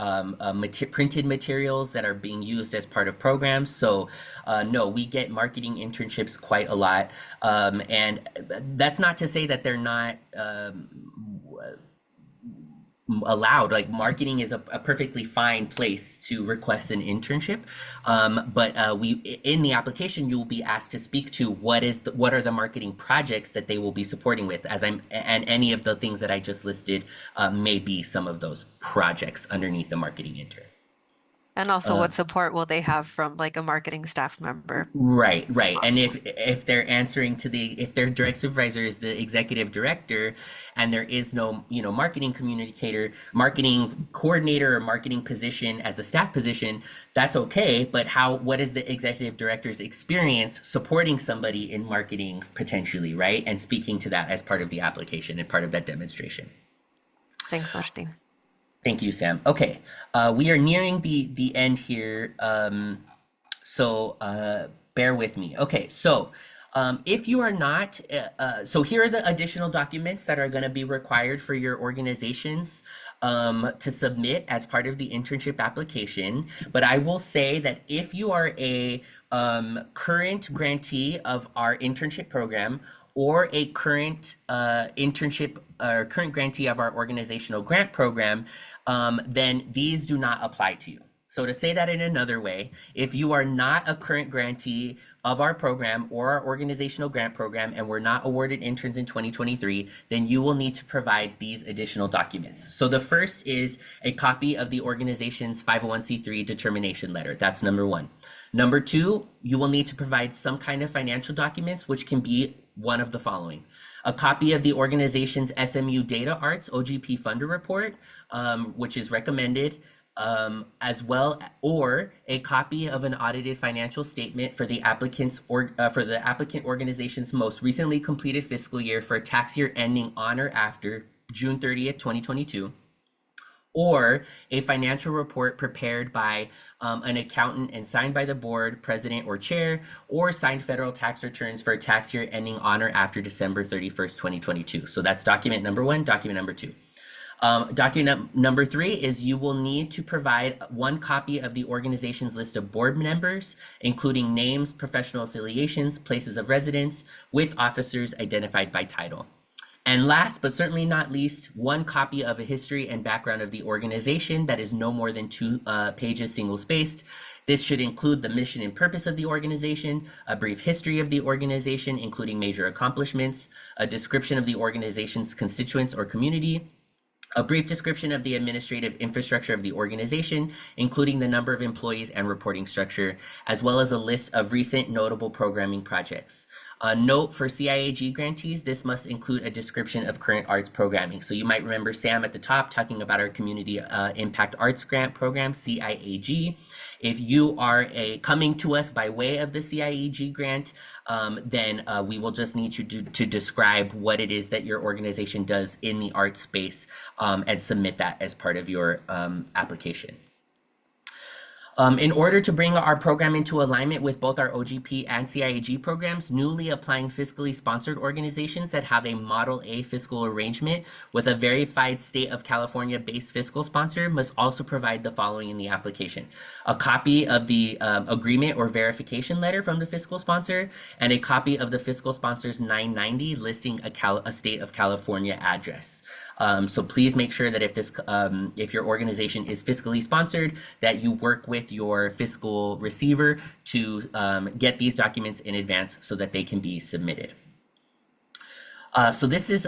[SPEAKER 1] printed materials that are being used as part of programs. So no, we get marketing internships quite a lot. And that's not to say that they're not allowed. Like marketing is a perfectly fine place to request an internship, but we in the application you will be asked to speak to what are the marketing projects that they will be supporting with, as I'm and any of the things that I just listed may be some of those projects underneath the marketing intern.
[SPEAKER 2] And also, what support will they have from like a marketing staff member?
[SPEAKER 1] Right, right. And
[SPEAKER 2] Possible.
[SPEAKER 1] if they're answering to if their direct supervisor is the executive director and there is no, marketing communicator, marketing coordinator or marketing position as a staff position, that's okay, but what is the executive director's experience supporting somebody in marketing potentially, right? And speaking to that as part of the application and part of that demonstration.
[SPEAKER 2] Thanks, Martin.
[SPEAKER 1] Thank you, Sam. Okay, we are nearing the end here. So bear with me. Okay, so if you are not, so here are the additional documents that are going to be required for your organizations to submit as part of the internship application. But I will say that if you are a current grantee of our internship program, or a current internship or current grantee of our organizational grant program, then these do not apply to you. So to say that in another way, if you are not a current grantee of our program or our organizational grant program and were not awarded interns in 2023, then you will need to provide these additional documents. So the first is a copy of the organization's 501c3 determination letter. That's number one. Number two, you will need to provide some kind of financial documents, which can be one of the following: a copy of the organization's SMU Data Arts OGP Funder Report, which is recommended, as well, or a copy of an audited financial statement for the applicant's for the applicant organization's most recently completed fiscal year for a tax year ending on or after June 30th, 2022. Or a financial report prepared by an accountant and signed by the board, president, or chair, or signed federal tax returns for a tax year ending on or after December 31st, 2022. So that's document number one. Document number two. Document number three is you will need to provide one copy of the organization's list of board members, including names, professional affiliations, places of residence, with officers identified by title. And last, but certainly not least, one copy of a history and background of the organization that is no more than 2 pages single-spaced. This should include the mission and purpose of the organization, a brief history of the organization, including major accomplishments, a description of the organization's constituents or community, a brief description of the administrative infrastructure of the organization, including the number of employees and reporting structure, as well as a list of recent notable programming projects. A note for CIAG grantees: this must include a description of current arts programming. So you might remember Sam at the top talking about our Community Impact Arts Grant Program, CIAG. If you are coming to us by way of the CIAG grant, then we will just need you to describe what it is that your organization does in the art space, and submit that as part of your application. In order to bring our program into alignment with both our OGP and CIAG programs, newly applying fiscally sponsored organizations that have a Model A fiscal arrangement with a verified state of California-based fiscal sponsor must also provide the following in the application: a copy of the agreement or verification letter from the fiscal sponsor, and a copy of the fiscal sponsor's 990 listing a state of California address. So please make sure that if your organization is fiscally sponsored, that you work with your fiscal receiver to get these documents in advance so that they can be submitted. So this is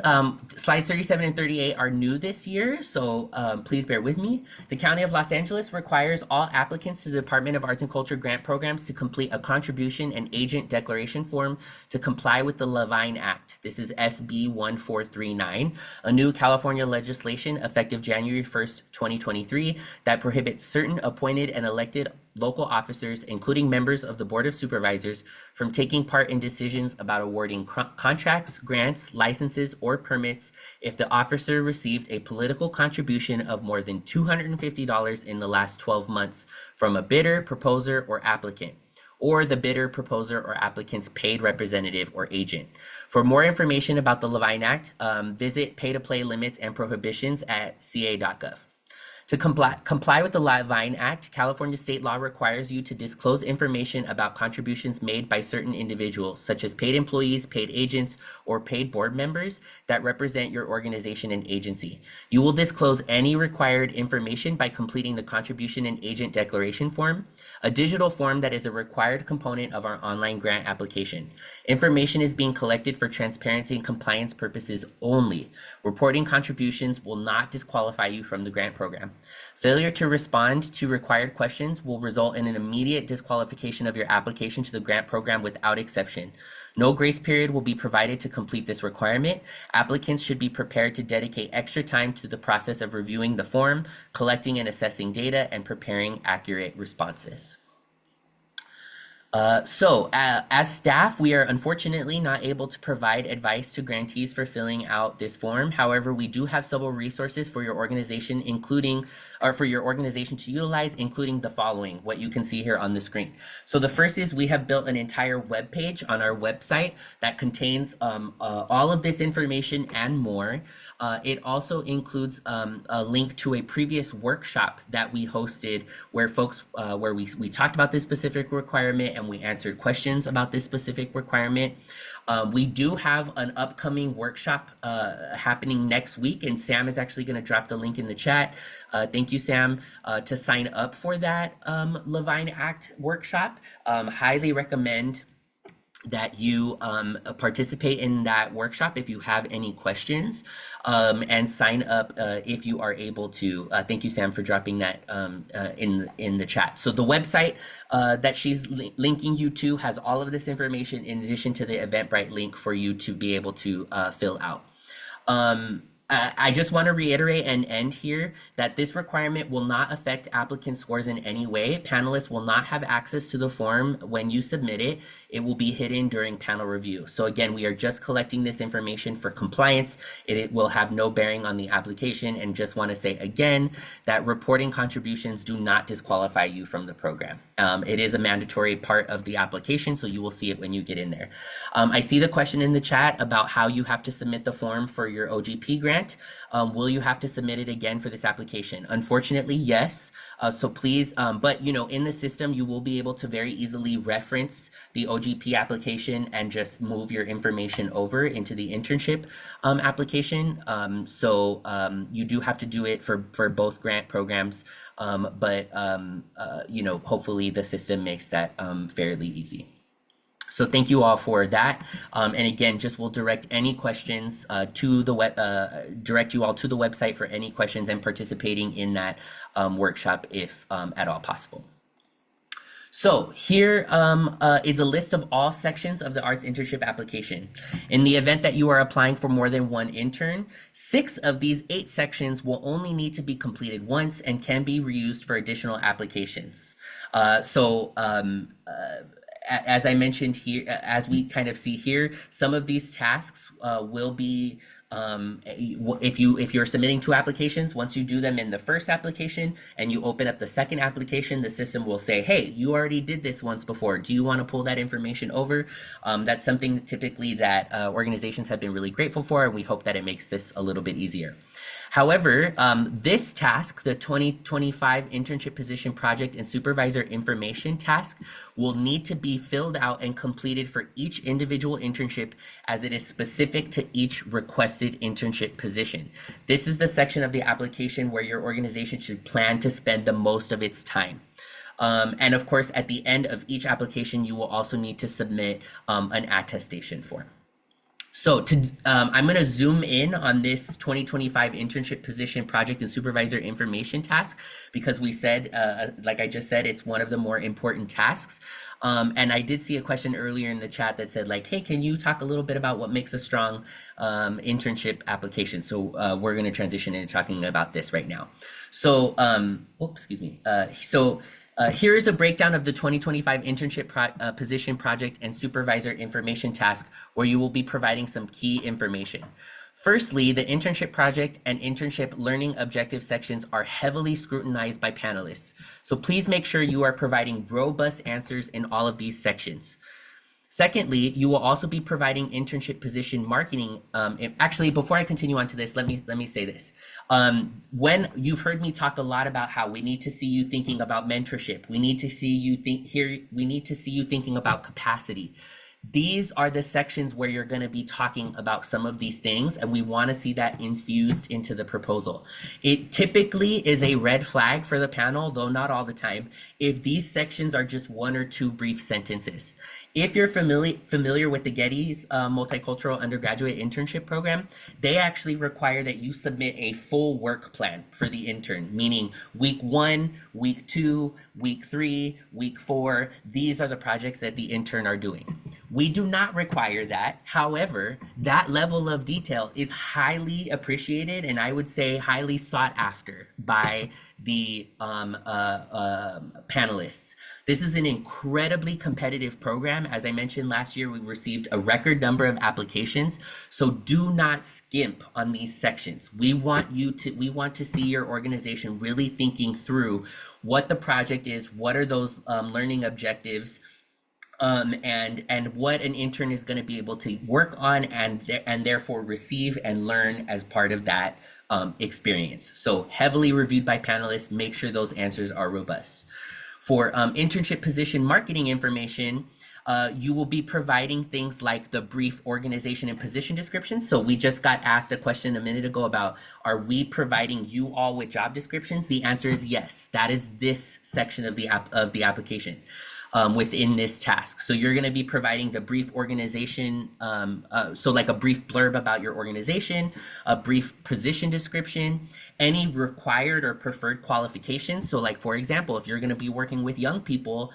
[SPEAKER 1] slides 37 and 38 are new this year, so please bear with me. The County of Los Angeles requires all applicants to the Department of Arts and Culture grant programs to complete a contribution and agent declaration form to comply with the Levine Act. This is SB 1439, a new California legislation effective January 1st, 2023, that prohibits certain appointed and elected local officers, including members of the Board of Supervisors, from taking part in decisions about awarding contracts, grants, licenses, or permits if the officer received a political contribution of more than $250 in the last 12 months from a bidder, proposer, or applicant, or the bidder, proposer, or applicant's paid representative or agent. For more information about the Levine Act, visit pay-to-play limits and prohibitions at ca.gov. To comply with the Vine Act, California state law requires you to disclose information about contributions made by certain individuals, such as paid employees, paid agents, or paid board members that represent your organization and agency. You will disclose any required information by completing the contribution and agent declaration form, a digital form that is a required component of our online grant application. Information is being collected for transparency and compliance purposes only. Reporting contributions will not disqualify you from the grant program. Failure to respond to required questions will result in an immediate disqualification of your application to the grant program without exception. No grace period will be provided to complete this requirement. Applicants should be prepared to dedicate extra time to the process of reviewing the form, collecting and assessing data, and preparing accurate responses. As staff, we are unfortunately not able to provide advice to grantees for filling out this form. However, we do have several resources for your organization, for your organization to utilize, including the following, what you can see here on the screen. So the first is we have built an entire web page on our website that contains all of this information and more. It also includes a link to a previous workshop that we hosted where we talked about this specific requirement and we answered questions about this specific requirement. We do have an upcoming workshop happening next week, and Sam is actually going to drop the link in the chat. Thank you, Sam, to sign up for that Levine Act workshop. Highly recommend that you participate in that workshop if you have any questions, and sign up if you are able to. Thank you, Sam, for dropping that in the chat. So the website that she's linking you to has all of this information in addition to the Eventbrite link for you to be able to fill out. I just want to reiterate and end here that this requirement will not affect applicant scores in any way. Panelists will not have access to the form when you submit it. It will be hidden during panel review. So again, we are just collecting this information for compliance. It will have no bearing on the application, and just want to say again that reporting contributions do not disqualify you from the program. It is a mandatory part of the application, so you will see it when you get in there. I see the question in the chat about how you have to submit the form for your OGP grant. Will you have to submit it again for this application? Unfortunately, yes. So please, but in the system, you will be able to very easily reference the OGP application and just move your information over into the internship application. You do have to do it for both grant programs, but hopefully the system makes that fairly easy. So thank you all for that. And again, just will direct any questions to the direct you all to the website for any questions and participating in that workshop if at all possible. So here is a list of all sections of the arts internship application. In the event that you are applying for more than one intern, 6 of these 8 sections will only need to be completed once and can be reused for additional applications. As I mentioned here, as we kind of see here, some of these tasks will be, if you're submitting 2 applications, once you do them in the first application and you open up the second application, the system will say, hey, you already did this once before. Do you want to pull that information over? That's something typically that organizations have been really grateful for, and we hope that it makes this a little bit easier. However, this task, the 2025 Internship Position Project and Supervisor Information task, will need to be filled out and completed for each individual internship as it is specific to each requested internship position. This is the section of the application where your organization should plan to spend the most of its time. And of course, at the end of each application, you will also need to submit an attestation form. So I'm going to zoom in on this 2025 Internship Position Project and Supervisor Information task because we said, like I just said, it's one of the more important tasks. And I did see a question earlier in the chat that said like, hey, can you talk a little bit about what makes a strong internship application? So we're going to transition into talking about this right now. So, here is a breakdown of the 2025 Internship Position Project and Supervisor Information task where you will be providing some key information. Firstly, the internship project and internship learning objective sections are heavily scrutinized by panelists. So please make sure you are providing robust answers in all of these sections. Secondly, you will also be providing internship position marketing. Actually, before I continue on to this, let me say this. When you've heard me talk a lot about how we need to see you thinking about mentorship, we need to see you we need to see you thinking about capacity. These are the sections where you're going to be talking about some of these things, and we want to see that infused into the proposal. It typically is a red flag for the panel, though not all the time, if these sections are just one or two brief sentences. If you're familiar with the Getty's Multicultural Undergraduate Internship Program, they actually require that you submit a full work plan for the intern, meaning week 1, week 2, week 3, week 4. These are the projects that the intern are doing. We do not require that. However, that level of detail is highly appreciated, and I would say highly sought after by the panelists. This is an incredibly competitive program. As I mentioned last year, we received a record number of applications. So do not skimp on these sections. We want to see your organization really thinking through what the project is, what are those learning objectives, and what an intern is going to be able to work on and therefore receive and learn as part of that experience. So heavily reviewed by panelists, make sure those answers are robust. For internship position marketing information, you will be providing things like the brief organization and position descriptions. So we just got asked a question a minute ago about, are we providing you all with job descriptions? The answer is yes. That is this section of the application. Within this task. So you're going to be providing the brief organization, so like a brief blurb about your organization, a brief position description, any required or preferred qualifications. So like, for example, if you're going to be working with young people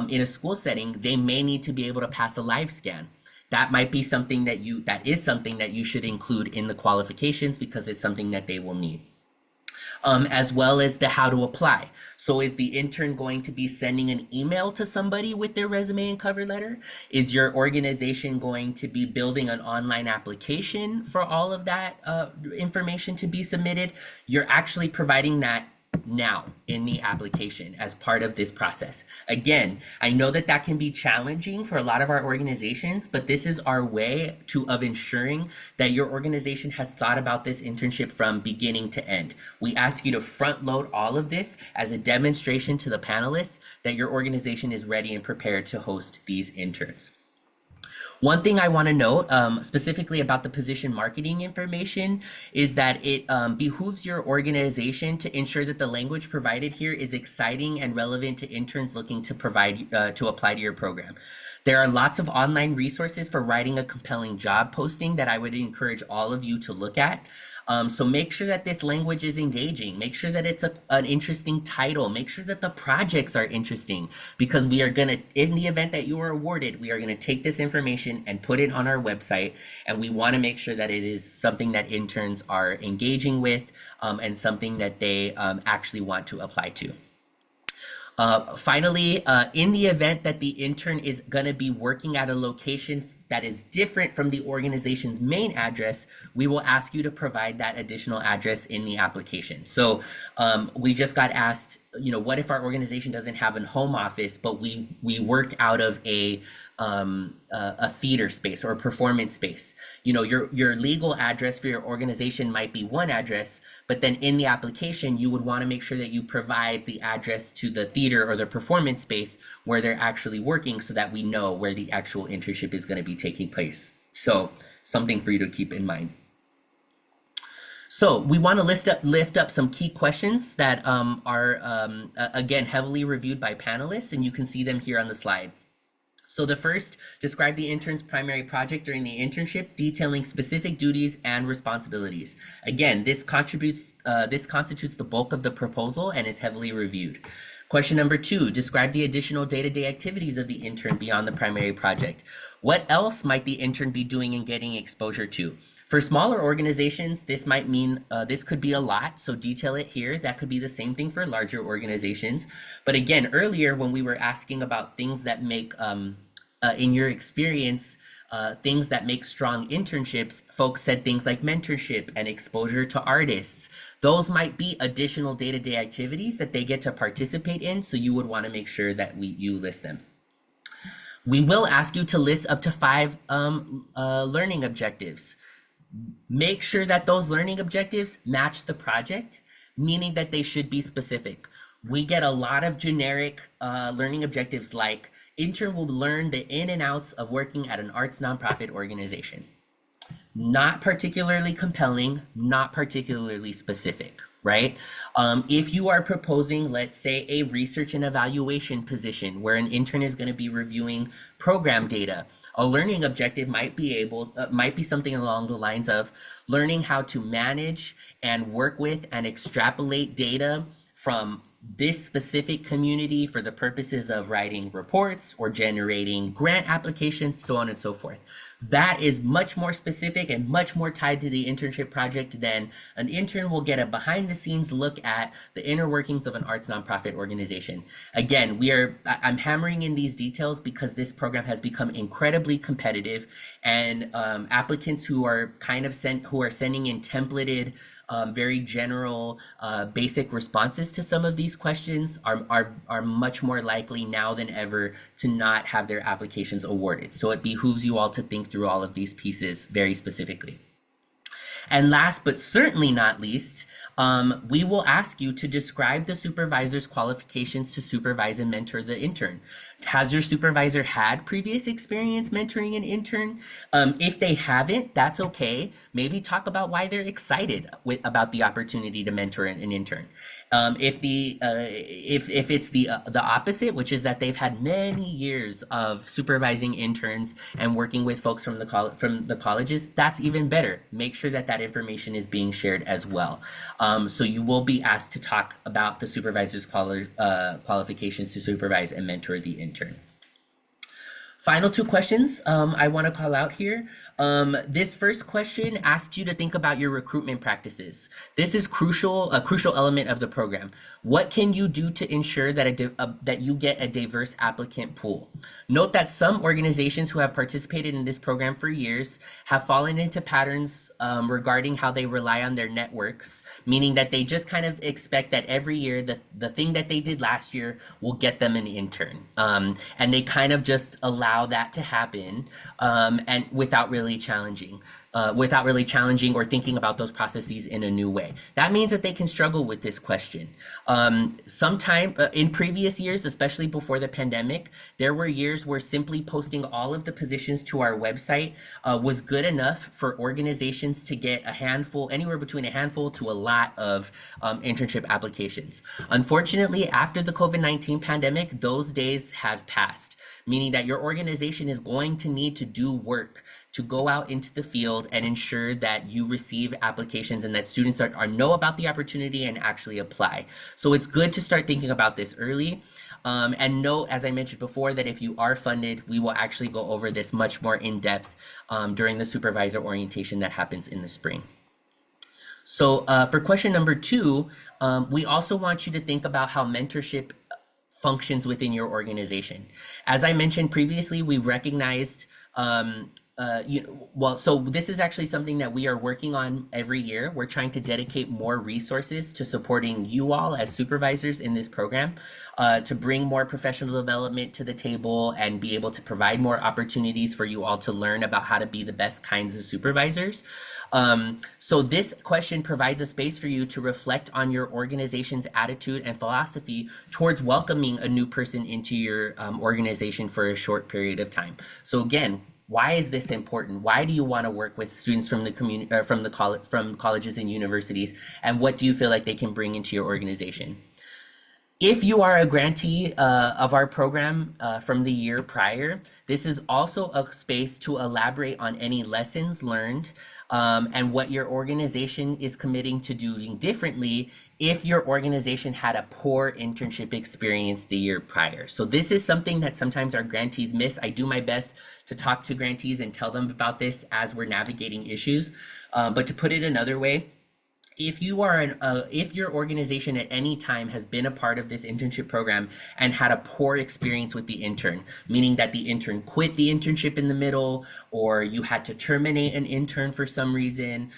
[SPEAKER 1] in a school setting, they may need to be able to pass a live scan. That might be something that is something that you should include in the qualifications because it's something that they will need. As well as the how to apply. So is the intern going to be sending an email to somebody with their resume and cover letter? Is your organization going to be building an online application for all of that information to be submitted? You're actually providing that now in the application as part of this process. Again, I know that can be challenging for a lot of our organizations, but this is our way of ensuring that your organization has thought about this internship from beginning to end. We ask you to front load all of this as a demonstration to the panelists that your organization is ready and prepared to host these interns. One thing I want to note specifically about the position marketing information is that it behooves your organization to ensure that the language provided here is exciting and relevant to interns looking to apply to your program. There are lots of online resources for writing a compelling job posting that I would encourage all of you to look at. So make sure that this language is engaging. Make sure that it's an interesting title. Make sure that the projects are interesting, because we are going to, in the event that you are awarded, we are going to take this information and put it on our website. And we want to make sure that it is something that interns are engaging with and something that they actually want to apply to. Finally, in the event that the intern is going to be working at a location that is different from the organization's main address, we will ask you to provide that additional address in the application. So we just got asked, what if our organization doesn't have a home office, but we work out of a theater space or a performance space? Your legal address for your organization might be one address, but then in the application, you would want to make sure that you provide the address to the theater or the performance space where they're actually working, so that we know where the actual internship is going to be taking place. So something for you to keep in mind. So we want to lift up some key questions that are, again, heavily reviewed by panelists, and you can see them here on the slide. So the first, describe the intern's primary project during the internship, detailing specific duties and responsibilities. Again, this constitutes the bulk of the proposal and is heavily reviewed. Question number 2, describe the additional day-to-day activities of the intern beyond the primary project. What else might the intern be doing and getting exposure to? For smaller organizations, this might mean, this could be a lot, so detail it here. That could be the same thing for larger organizations. But again, earlier when we were asking about things that make, in your experience, things that make strong internships, folks said things like mentorship and exposure to artists. Those might be additional day-to-day activities that they get to participate in, so you would want to make sure that you list them. We will ask you to list up to 5 learning objectives. Make sure that those learning objectives match the project, meaning that they should be specific. We get a lot of generic learning objectives like intern will learn the in and outs of working at an arts nonprofit organization. Not particularly compelling, not particularly specific, right? If you are proposing, let's say, a research and evaluation position where an intern is going to be reviewing program data, a learning objective might be something along the lines of learning how to manage and work with and extrapolate data from this specific community for the purposes of writing reports or generating grant applications, so on and so forth. That is much more specific and much more tied to the internship project than an intern will get a behind the scenes look at the inner workings of an arts nonprofit organization. Again, I'm hammering in these details because this program has become incredibly competitive, and applicants who are sending in templated very general, basic responses to some of these questions are much more likely now than ever to not have their applications awarded. So it behooves you all to think through all of these pieces very specifically. And last but certainly not least, we will ask you to describe the supervisor's qualifications to supervise and mentor the intern. Has your supervisor had previous experience mentoring an intern? If they haven't, that's okay. Maybe talk about why they're excited about the opportunity to mentor an intern. If it's the opposite, which is that they've had many years of supervising interns and working with folks from the colleges, that's even better. Make sure that information is being shared as well. So you will be asked to talk about the supervisor's qualifications to supervise and mentor the intern. Final 2 questions I want to call out here. This first question asks you to think about your recruitment practices. This is a crucial element of the program. What can you do to ensure that you get a diverse applicant pool? Note that some organizations who have participated in this program for years have fallen into patterns regarding how they rely on their networks, meaning that they just kind of expect that every year the thing that they did last year will get them an intern. And they kind of just allow that to happen and without really challenging or thinking about those processes in a new way. That means that they can struggle with this question. Sometime in previous years, especially before the pandemic, there were years where simply posting all of the positions to our website was good enough for organizations to get anywhere between a handful to a lot of internship applications. Unfortunately, after the COVID-19 pandemic, those days have passed, meaning that your organization is going to need to do work to go out into the field and ensure that you receive applications and that students know about the opportunity and actually apply. So it's good to start thinking about this early. And note, as I mentioned before, that if you are funded, we will actually go over this much more in depth during the supervisor orientation that happens in the spring. So for question number 2, we also want you to think about how mentorship functions within your organization. As I mentioned previously, we recognized so this is actually something that we are working on every year. We're trying to dedicate more resources to supporting you all as supervisors in this program, to bring more professional development to the table and be able to provide more opportunities for you all to learn about how to be the best kinds of supervisors. So this question provides a space for you to reflect on your organization's attitude and philosophy towards welcoming a new person into your organization for a short period of time. So again, why is this important? Why do you want to work with students from the community, from colleges and universities, and what do you feel like they can bring into your organization? If you are a grantee of our program from the year prior, this is also a space to elaborate on any lessons learned and what your organization is committing to doing differently if your organization had a poor internship experience the year prior. So this is something that sometimes our grantees miss. I do my best to talk to grantees and tell them about this as we're navigating issues. But to put it another way, if you are if your organization at any time has been a part of this internship program and had a poor experience with the intern, meaning that the intern quit the internship in the middle, or you had to terminate an intern for some reason,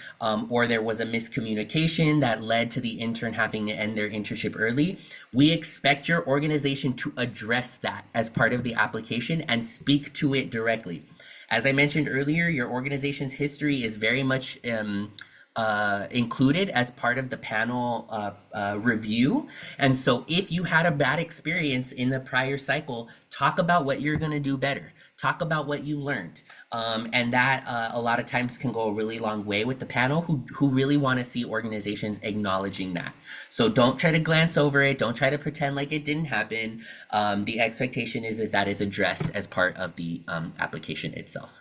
[SPEAKER 1] or there was a miscommunication that led to the intern having to end their internship early, we expect your organization to address that as part of the application and speak to it directly. As I mentioned earlier, your organization's history is very much included as part of the panel review. And so if you had a bad experience in the prior cycle, talk about what you're going to do better. Talk about what you learned. And that a lot of times can go a really long way with the panel who really want to see organizations acknowledging that. So don't try to glance over it. Don't try to pretend like it didn't happen. The expectation is that is addressed as part of the application itself.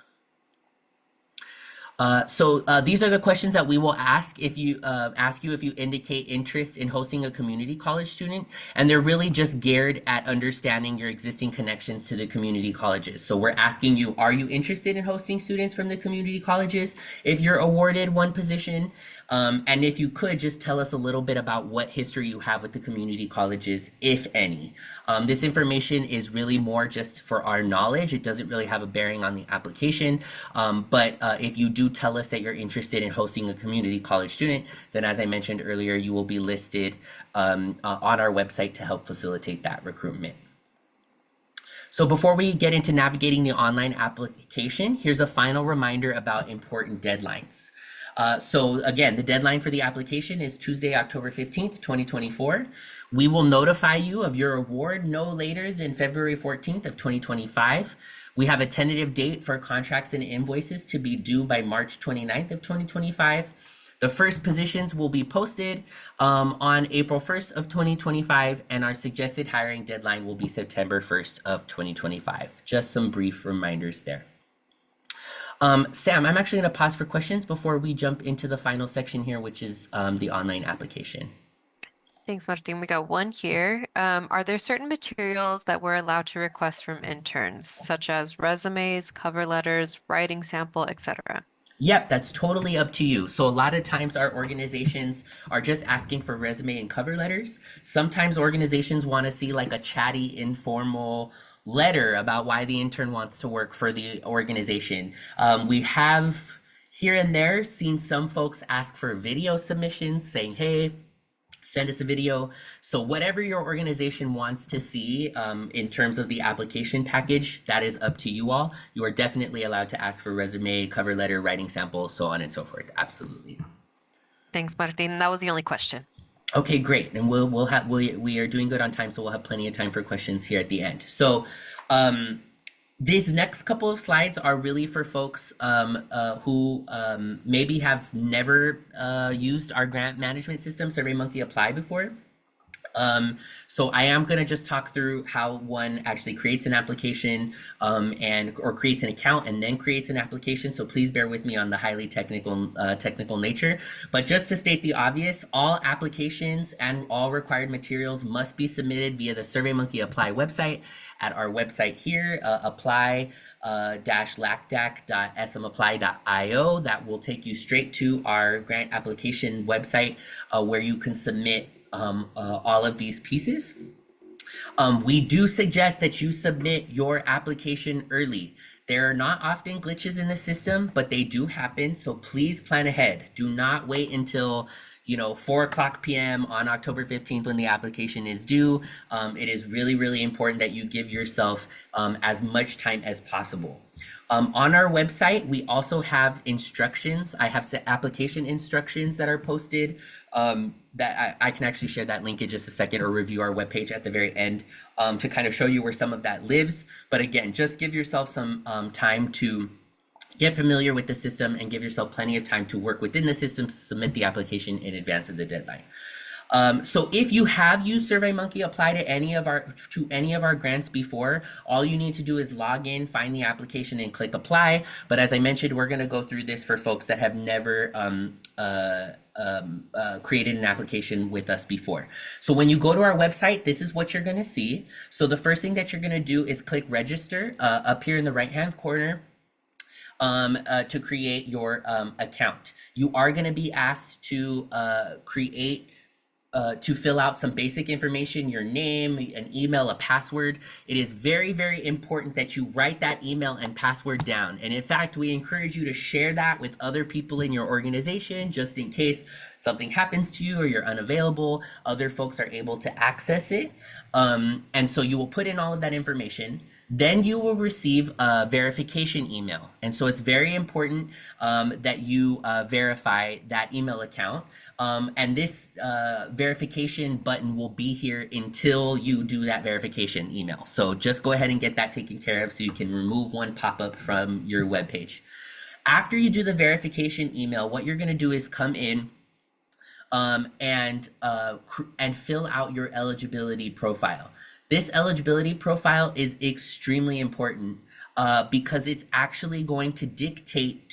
[SPEAKER 1] These are the questions that we will ask if you if you indicate interest in hosting a community college student, and they're really just geared at understanding your existing connections to the community colleges. So we're asking you, are you interested in hosting students from the community colleges if you're awarded one position? And if you could just tell us a little bit about what history you have with the community colleges, if any. This information is really more just for our knowledge. It doesn't really have a bearing on the application. But if you do tell us that you're interested in hosting a community college student, then as I mentioned earlier, you will be listed on our website to help facilitate that recruitment. So before we get into navigating the online application, here's a final reminder about important deadlines. So again, the deadline for the application is Tuesday, October 15th, 2024. We will notify you of your award no later than February 14th of 2025. We have a tentative date for contracts and invoices to be due by March 29th of 2025. The first positions will be posted on April 1st of 2025, and our suggested hiring deadline will be September 1st of 2025. Just some brief reminders there. Sam, I'm actually going to pause for questions before we jump into the final section here, which is the online application.
[SPEAKER 2] Thanks, Martin. We got one here. Are there certain materials that we're allowed to request from interns, such as resumes, cover letters, writing sample, etc.?
[SPEAKER 1] Yep, that's totally up to you. So a lot of times our organizations are just asking for resume and cover letters. Sometimes organizations want to see like a chatty, informal letter about why the intern wants to work for the organization. We have here and there seen some folks ask for video submissions saying, hey, send us a video. So whatever your organization wants to see in terms of the application package, that is up to you all. You are definitely allowed to ask for resume, cover letter, writing sample, so on and so forth. Absolutely.
[SPEAKER 2] Thanks, Martin. That was the only question.
[SPEAKER 1] Okay, great. And we are doing good on time, so we'll have plenty of time for questions here at the end. So these next couple of slides are really for folks who maybe have never used our grant management system, SurveyMonkey Apply, before. So I am going to just talk through how one actually creates an application or creates an account and then creates an application. So please bear with me on the highly technical nature. But just to state the obvious, all applications and all required materials must be submitted via the SurveyMonkey Apply website at our website here, apply-lacdac.smapply.io. That will take you straight to our grant application website where you can submit all of these pieces. We do suggest that you submit your application early. There are not often glitches in the system, but they do happen. So please plan ahead. Do not wait until 4:00 p.m. on October 15th when the application is due. It is really, really important that you give yourself as much time as possible. On our website, we also have instructions. I have set application instructions that are posted that I can actually share that link in just a second, or review our webpage at the very end to kind of show you where some of that lives. But again, just give yourself some time to get familiar with the system and give yourself plenty of time to work within the system to submit the application in advance of the deadline. So if you have used SurveyMonkey Apply to any of our grants before, all you need to do is log in, find the application, and click apply. But as I mentioned, we're going to go through this for folks that have never created an application with us before. So when you go to our website, this is what you're going to see. So the first thing that you're going to do is click register up here in the right hand corner. to create your account. You are going to be asked to to fill out some basic information, your name, an email, a password. It is very, very important that you write that email and password down. And in fact, we encourage you to share that with other people in your organization, just in case something happens to you or you're unavailable, other folks are able to access it. And so you will put in all of that information. Then you will receive a verification email. And so it's very important that you verify that email account. And this verification button will be here until you do that verification email. So just go ahead and get that taken care of so you can remove one pop-up from your webpage. After you do the verification email, what you're going to do is come in and fill out your eligibility profile. This eligibility profile is extremely important because it's actually going to dictate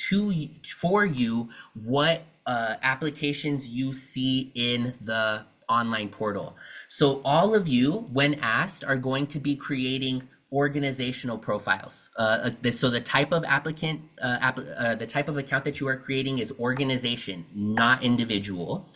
[SPEAKER 1] for you what applications you see in the online portal. So all of you, when asked, are going to be creating organizational profiles. So the type of applicant, the type of account that you are creating is organization, not individual.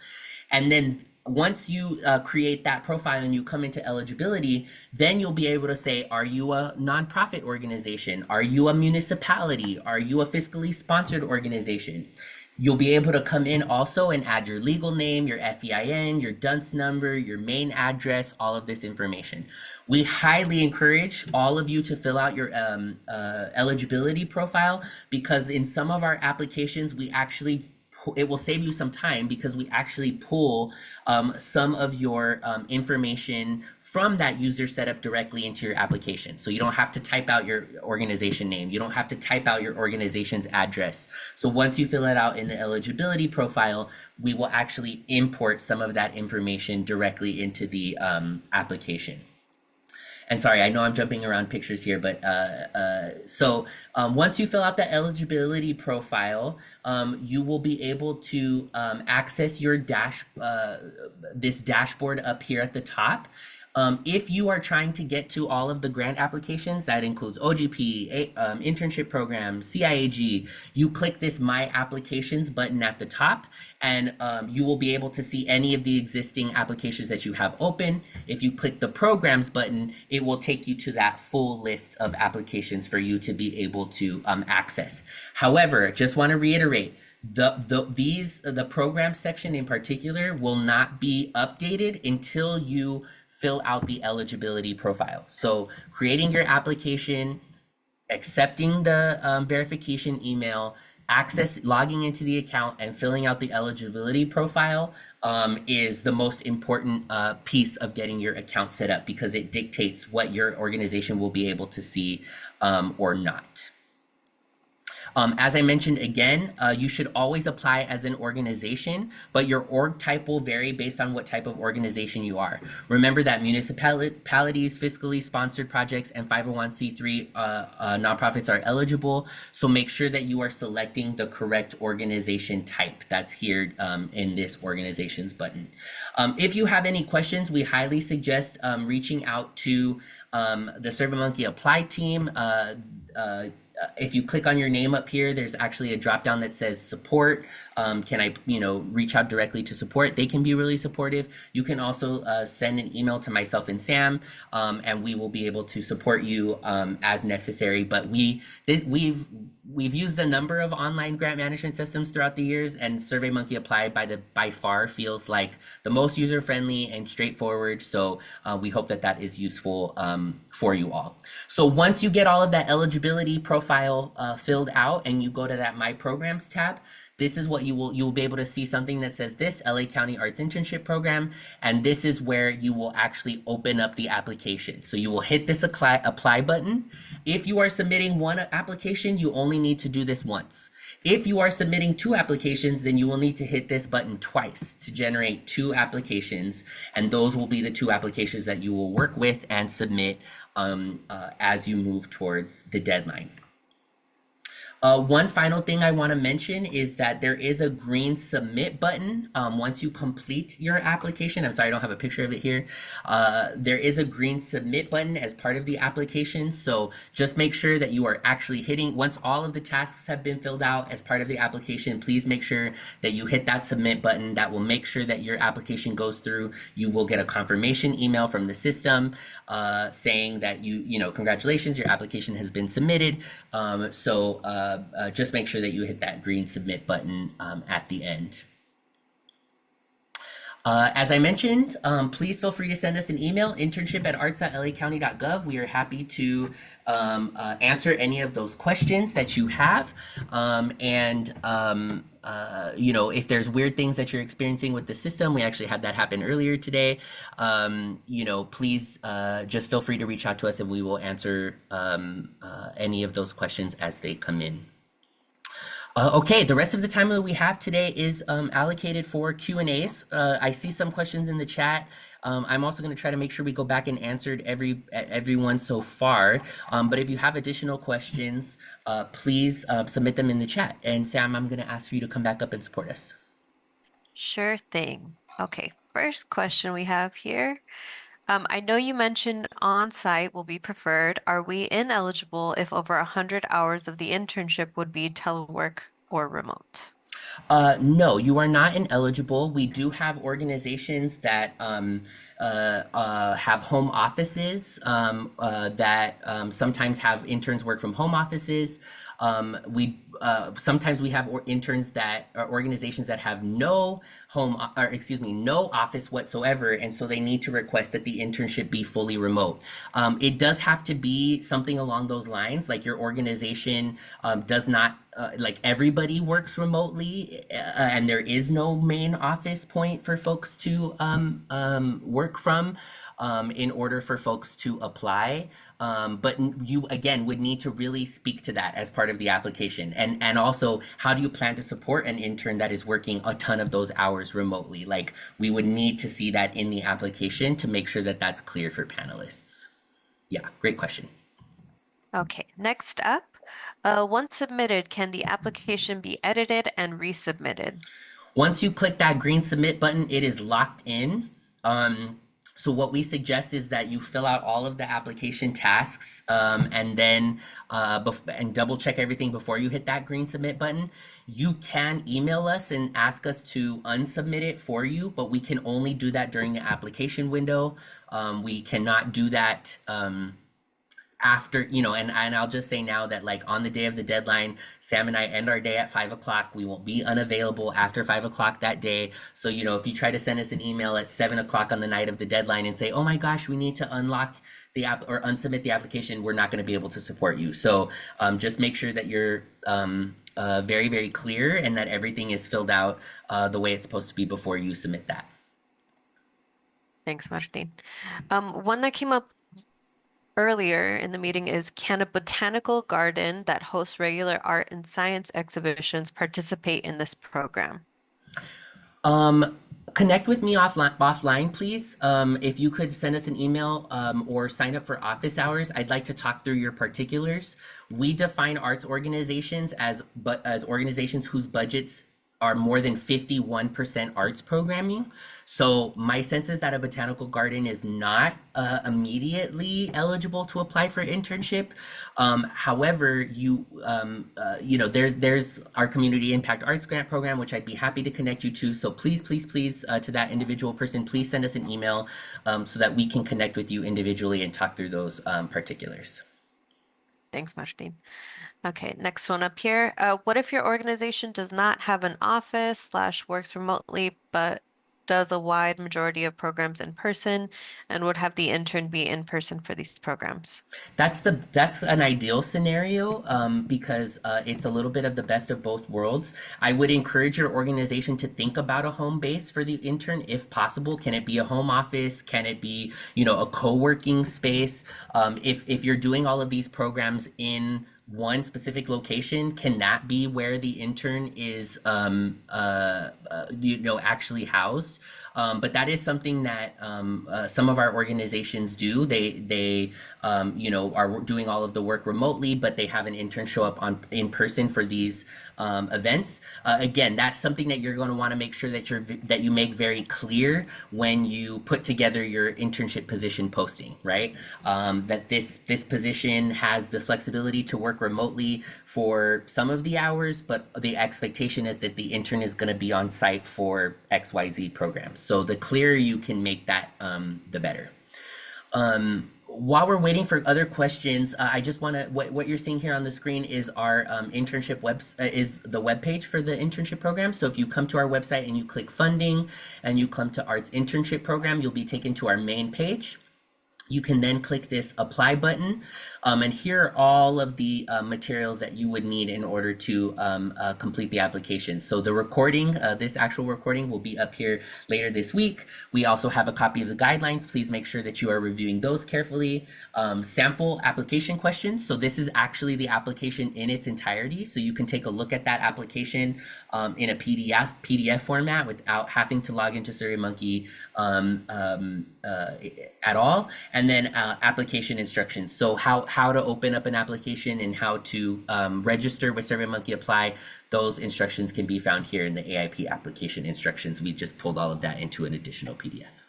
[SPEAKER 1] And then once you create that profile and you come into eligibility, then you'll be able to say, are you a nonprofit organization? Are you a municipality? Are you a fiscally sponsored organization? You'll be able to come in also and add your legal name, your FEIN, your DUNS number, your main address, all of this information. We highly encourage all of you to fill out your eligibility profile because in some of our applications, it will save you some time because we actually pull some of your information from that user setup directly into your application. So you don't have to type out your organization name. You don't have to type out your organization's address. So once you fill it out in the eligibility profile, we will actually import some of that information directly into the application. And sorry, I know I'm jumping around pictures here, but once you fill out the eligibility profile, you will be able to access your this dashboard up here at the top. If you are trying to get to all of the grant applications, that includes OGP, internship program, CIAG, you click this My Applications button at the top, and you will be able to see any of the existing applications that you have open. If you click the Programs button, it will take you to that full list of applications for you to be able to access. However, just want to reiterate, the program section in particular will not be updated until you fill out the eligibility profile. So creating your application, accepting the verification email, logging into the account, and filling out the eligibility profile is the most important piece of getting your account set up because it dictates what your organization will be able to see or not. As I mentioned again, you should always apply as an organization, but your org type will vary based on what type of organization you are. Remember that municipalities, fiscally sponsored projects, and 501c3 nonprofits are eligible, so make sure that you are selecting the correct organization type that's here in this organizations button. If you have any questions, we highly suggest reaching out to the SurveyMonkey Apply team. If you click on your name up here, there's actually a drop down that says support. Can I, reach out directly to support? They can be really supportive. You can also send an email to myself and Sam, and we will be able to support you as necessary. But we've used a number of online grant management systems throughout the years, and SurveyMonkey Apply by far feels like the most user-friendly and straightforward. So we hope that is useful for you all. So once you get all of that eligibility profile filled out and you go to that My Programs tab, this is what you'll be able to see something that says this LA County Arts Internship Program, and this is where you will actually open up the application. So you will hit this apply button. If you are submitting one application, you only need to do this once. If you are submitting 2 applications, then you will need to hit this button twice to generate 2 applications, and those will be the 2 applications that you will work with and submit as you move towards the deadline. One final thing I want to mention is that there is a green submit button once you complete your application. I'm sorry, I don't have a picture of it here. There is a green submit button as part of the application. So just make sure that you are actually hitting, once all of the tasks have been filled out as part of the application, please make sure that you hit that submit button. That will make sure that your application goes through. You will get a confirmation email from the system saying that congratulations, your application has been submitted. Just make sure that you hit that green submit button at the end. As I mentioned, please feel free to send us an email, internship@arts.lacounty.gov. We are happy to answer any of those questions that you have. If there's weird things that you're experiencing with the system, we actually had that happen earlier today. Please just feel free to reach out to us and we will answer any of those questions as they come in. Okay, the rest of the time that we have today is allocated for Q&As. I see some questions in the chat. I'm also going to try to make sure we go back and answered everyone so far. But if you have additional questions, please submit them in the chat. And Sam, I'm going to ask for you to come back up and support us.
[SPEAKER 2] Sure thing. Okay, first question we have here. I know you mentioned on-site will be preferred. Are we ineligible if over 100 hours of the internship would be telework or remote?
[SPEAKER 1] No, you are not ineligible. We do have organizations that have home offices that sometimes have interns work from home offices. Sometimes we have interns that are organizations that have no office whatsoever, and so they need to request that the internship be fully remote. It does have to be something along those lines, like your organization does not like everybody works remotely, and there is no main office point for folks to work from in order for folks to apply. But you, again, would need to really speak to that as part of the application. And also, how do you plan to support an intern that is working a ton of those hours remotely? Like, we would need to see that in the application to make sure that that's clear for panelists. Yeah, great question.
[SPEAKER 2] Okay, next up, once submitted, can the application be edited and resubmitted?
[SPEAKER 1] Once you click that green submit button, it is locked in. So what we suggest is that you fill out all of the application tasks and then and double check everything before you hit that green submit button. You can email us and ask us to unsubmit it for you, but we can only do that during the application window. We cannot do that after, and I'll just say now that, like, on the day of the deadline, Sam and I end our day at 5 o'clock. We won't be unavailable after 5 o'clock that day. So, if you try to send us an email at 7 o'clock on the night of the deadline and say, oh my gosh, we need to unlock the app or unsubmit the application, we're not going to be able to support you. So just make sure that you're very, very clear and that everything is filled out the way it's supposed to be before you submit that.
[SPEAKER 2] Thanks, Martin. One that came up earlier in the meeting is, can a botanical garden that hosts regular art and science exhibitions participate in this program?
[SPEAKER 1] Connect with me offline, please. If you could send us an email or sign up for office hours, I'd like to talk through your particulars. We define arts organizations as organizations whose budgets are more than 51% arts programming. So my sense is that a botanical garden is not immediately eligible to apply for internship. However, there's our Community Impact Arts Grant Program, which I'd be happy to connect you to. So please, to that individual person, please send us an email so that we can connect with you individually and talk through those particulars.
[SPEAKER 2] Thanks, Martin. Okay, next one up here. What if your organization does not have an office / works remotely, but does a wide majority of programs in person and would have the intern be in person for these programs?
[SPEAKER 1] That's an ideal scenario because it's a little bit of the best of both worlds. I would encourage your organization to think about a home base for the intern if possible. Can it be a home office? Can it be, a co-working space? If you're doing all of these programs in one specific location, can that be where the intern is actually housed? But that is something that some of our organizations do. They are doing all of the work remotely, but they have an intern show up on in person for these events. Again, that's something that you're going to want to make sure that you make very clear when you put together your internship position posting, right? That this position has the flexibility to work remotely for some of the hours, but the expectation is that the intern is going to be on site for XYZ programs. So the clearer you can make that, the better. While we're waiting for other questions, I just want to, what you're seeing here on the screen is our internship is the web page for the internship program. So if you come to our website and you click funding and you come to Arts Internship Program, you'll be taken to our main page. You can then click this apply button, and here are all of the materials that you would need in order to complete the application. So the recording, this actual recording will be up here later this week. We also have a copy of the guidelines. Please make sure that you are reviewing those carefully. Sample application questions. So this is actually the application in its entirety. So you can take a look at that application in a PDF format without having to log into SurveyMonkey at all. And then application instructions. So how to open up an application and how to register with SurveyMonkey Apply, those instructions can be found here in the AIP application instructions. We just pulled all of that into an additional PDF.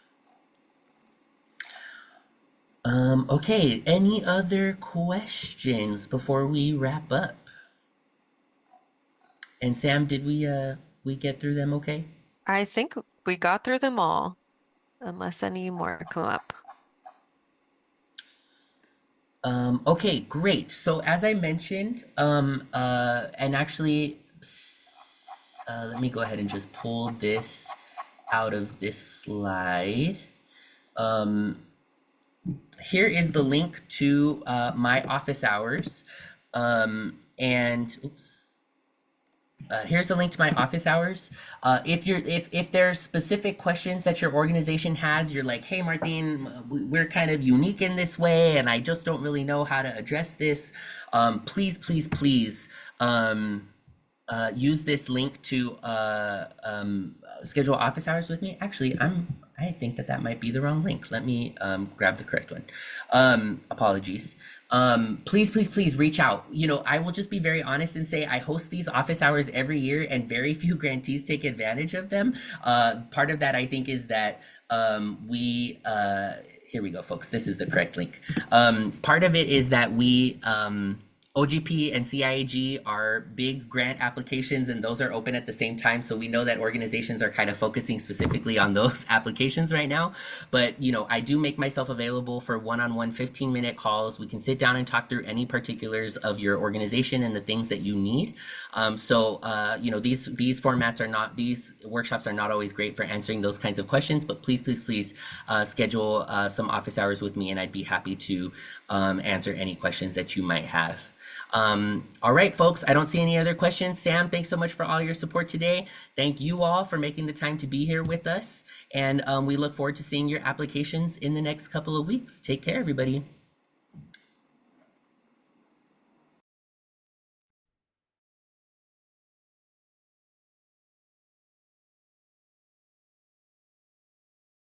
[SPEAKER 1] Okay, any other questions before we wrap up? And Sam, did we get through them okay?
[SPEAKER 2] I think we got through them all, unless any more come up.
[SPEAKER 1] Okay, great. So as I mentioned, and actually, let me go ahead and just pull this out of this slide. Here is the link to my office hours. And oops. Here's the link to my office hours. If there's specific questions that your organization has, you're like, hey, Martin, we're kind of unique in this way, and I just don't really know how to address this. Please, please, please use this link to schedule office hours with me. Actually, I think that might be the wrong link. Let me grab the correct one. Apologies. Please, please, please reach out. I will just be very honest and say I host these office hours every year and very few grantees take advantage of them. Part of that, I think, is that here we go, folks. This is the correct link. Part of it is that OGP and CIAG are big grant applications, and those are open at the same time. So we know that organizations are kind of focusing specifically on those applications right now. But, I do make myself available for one-on-one 15-minute calls. We can sit down and talk through any particulars of your organization and the things that you need. These workshops are not always great for answering those kinds of questions, but please, please, please schedule some office hours with me, and I'd be happy to answer any questions that you might have. All right, folks, I don't see any other questions. Sam, thanks so much for all your support today. Thank you all for making the time to be here with us. And we look forward to seeing your applications in the next couple of weeks. Take care, everybody.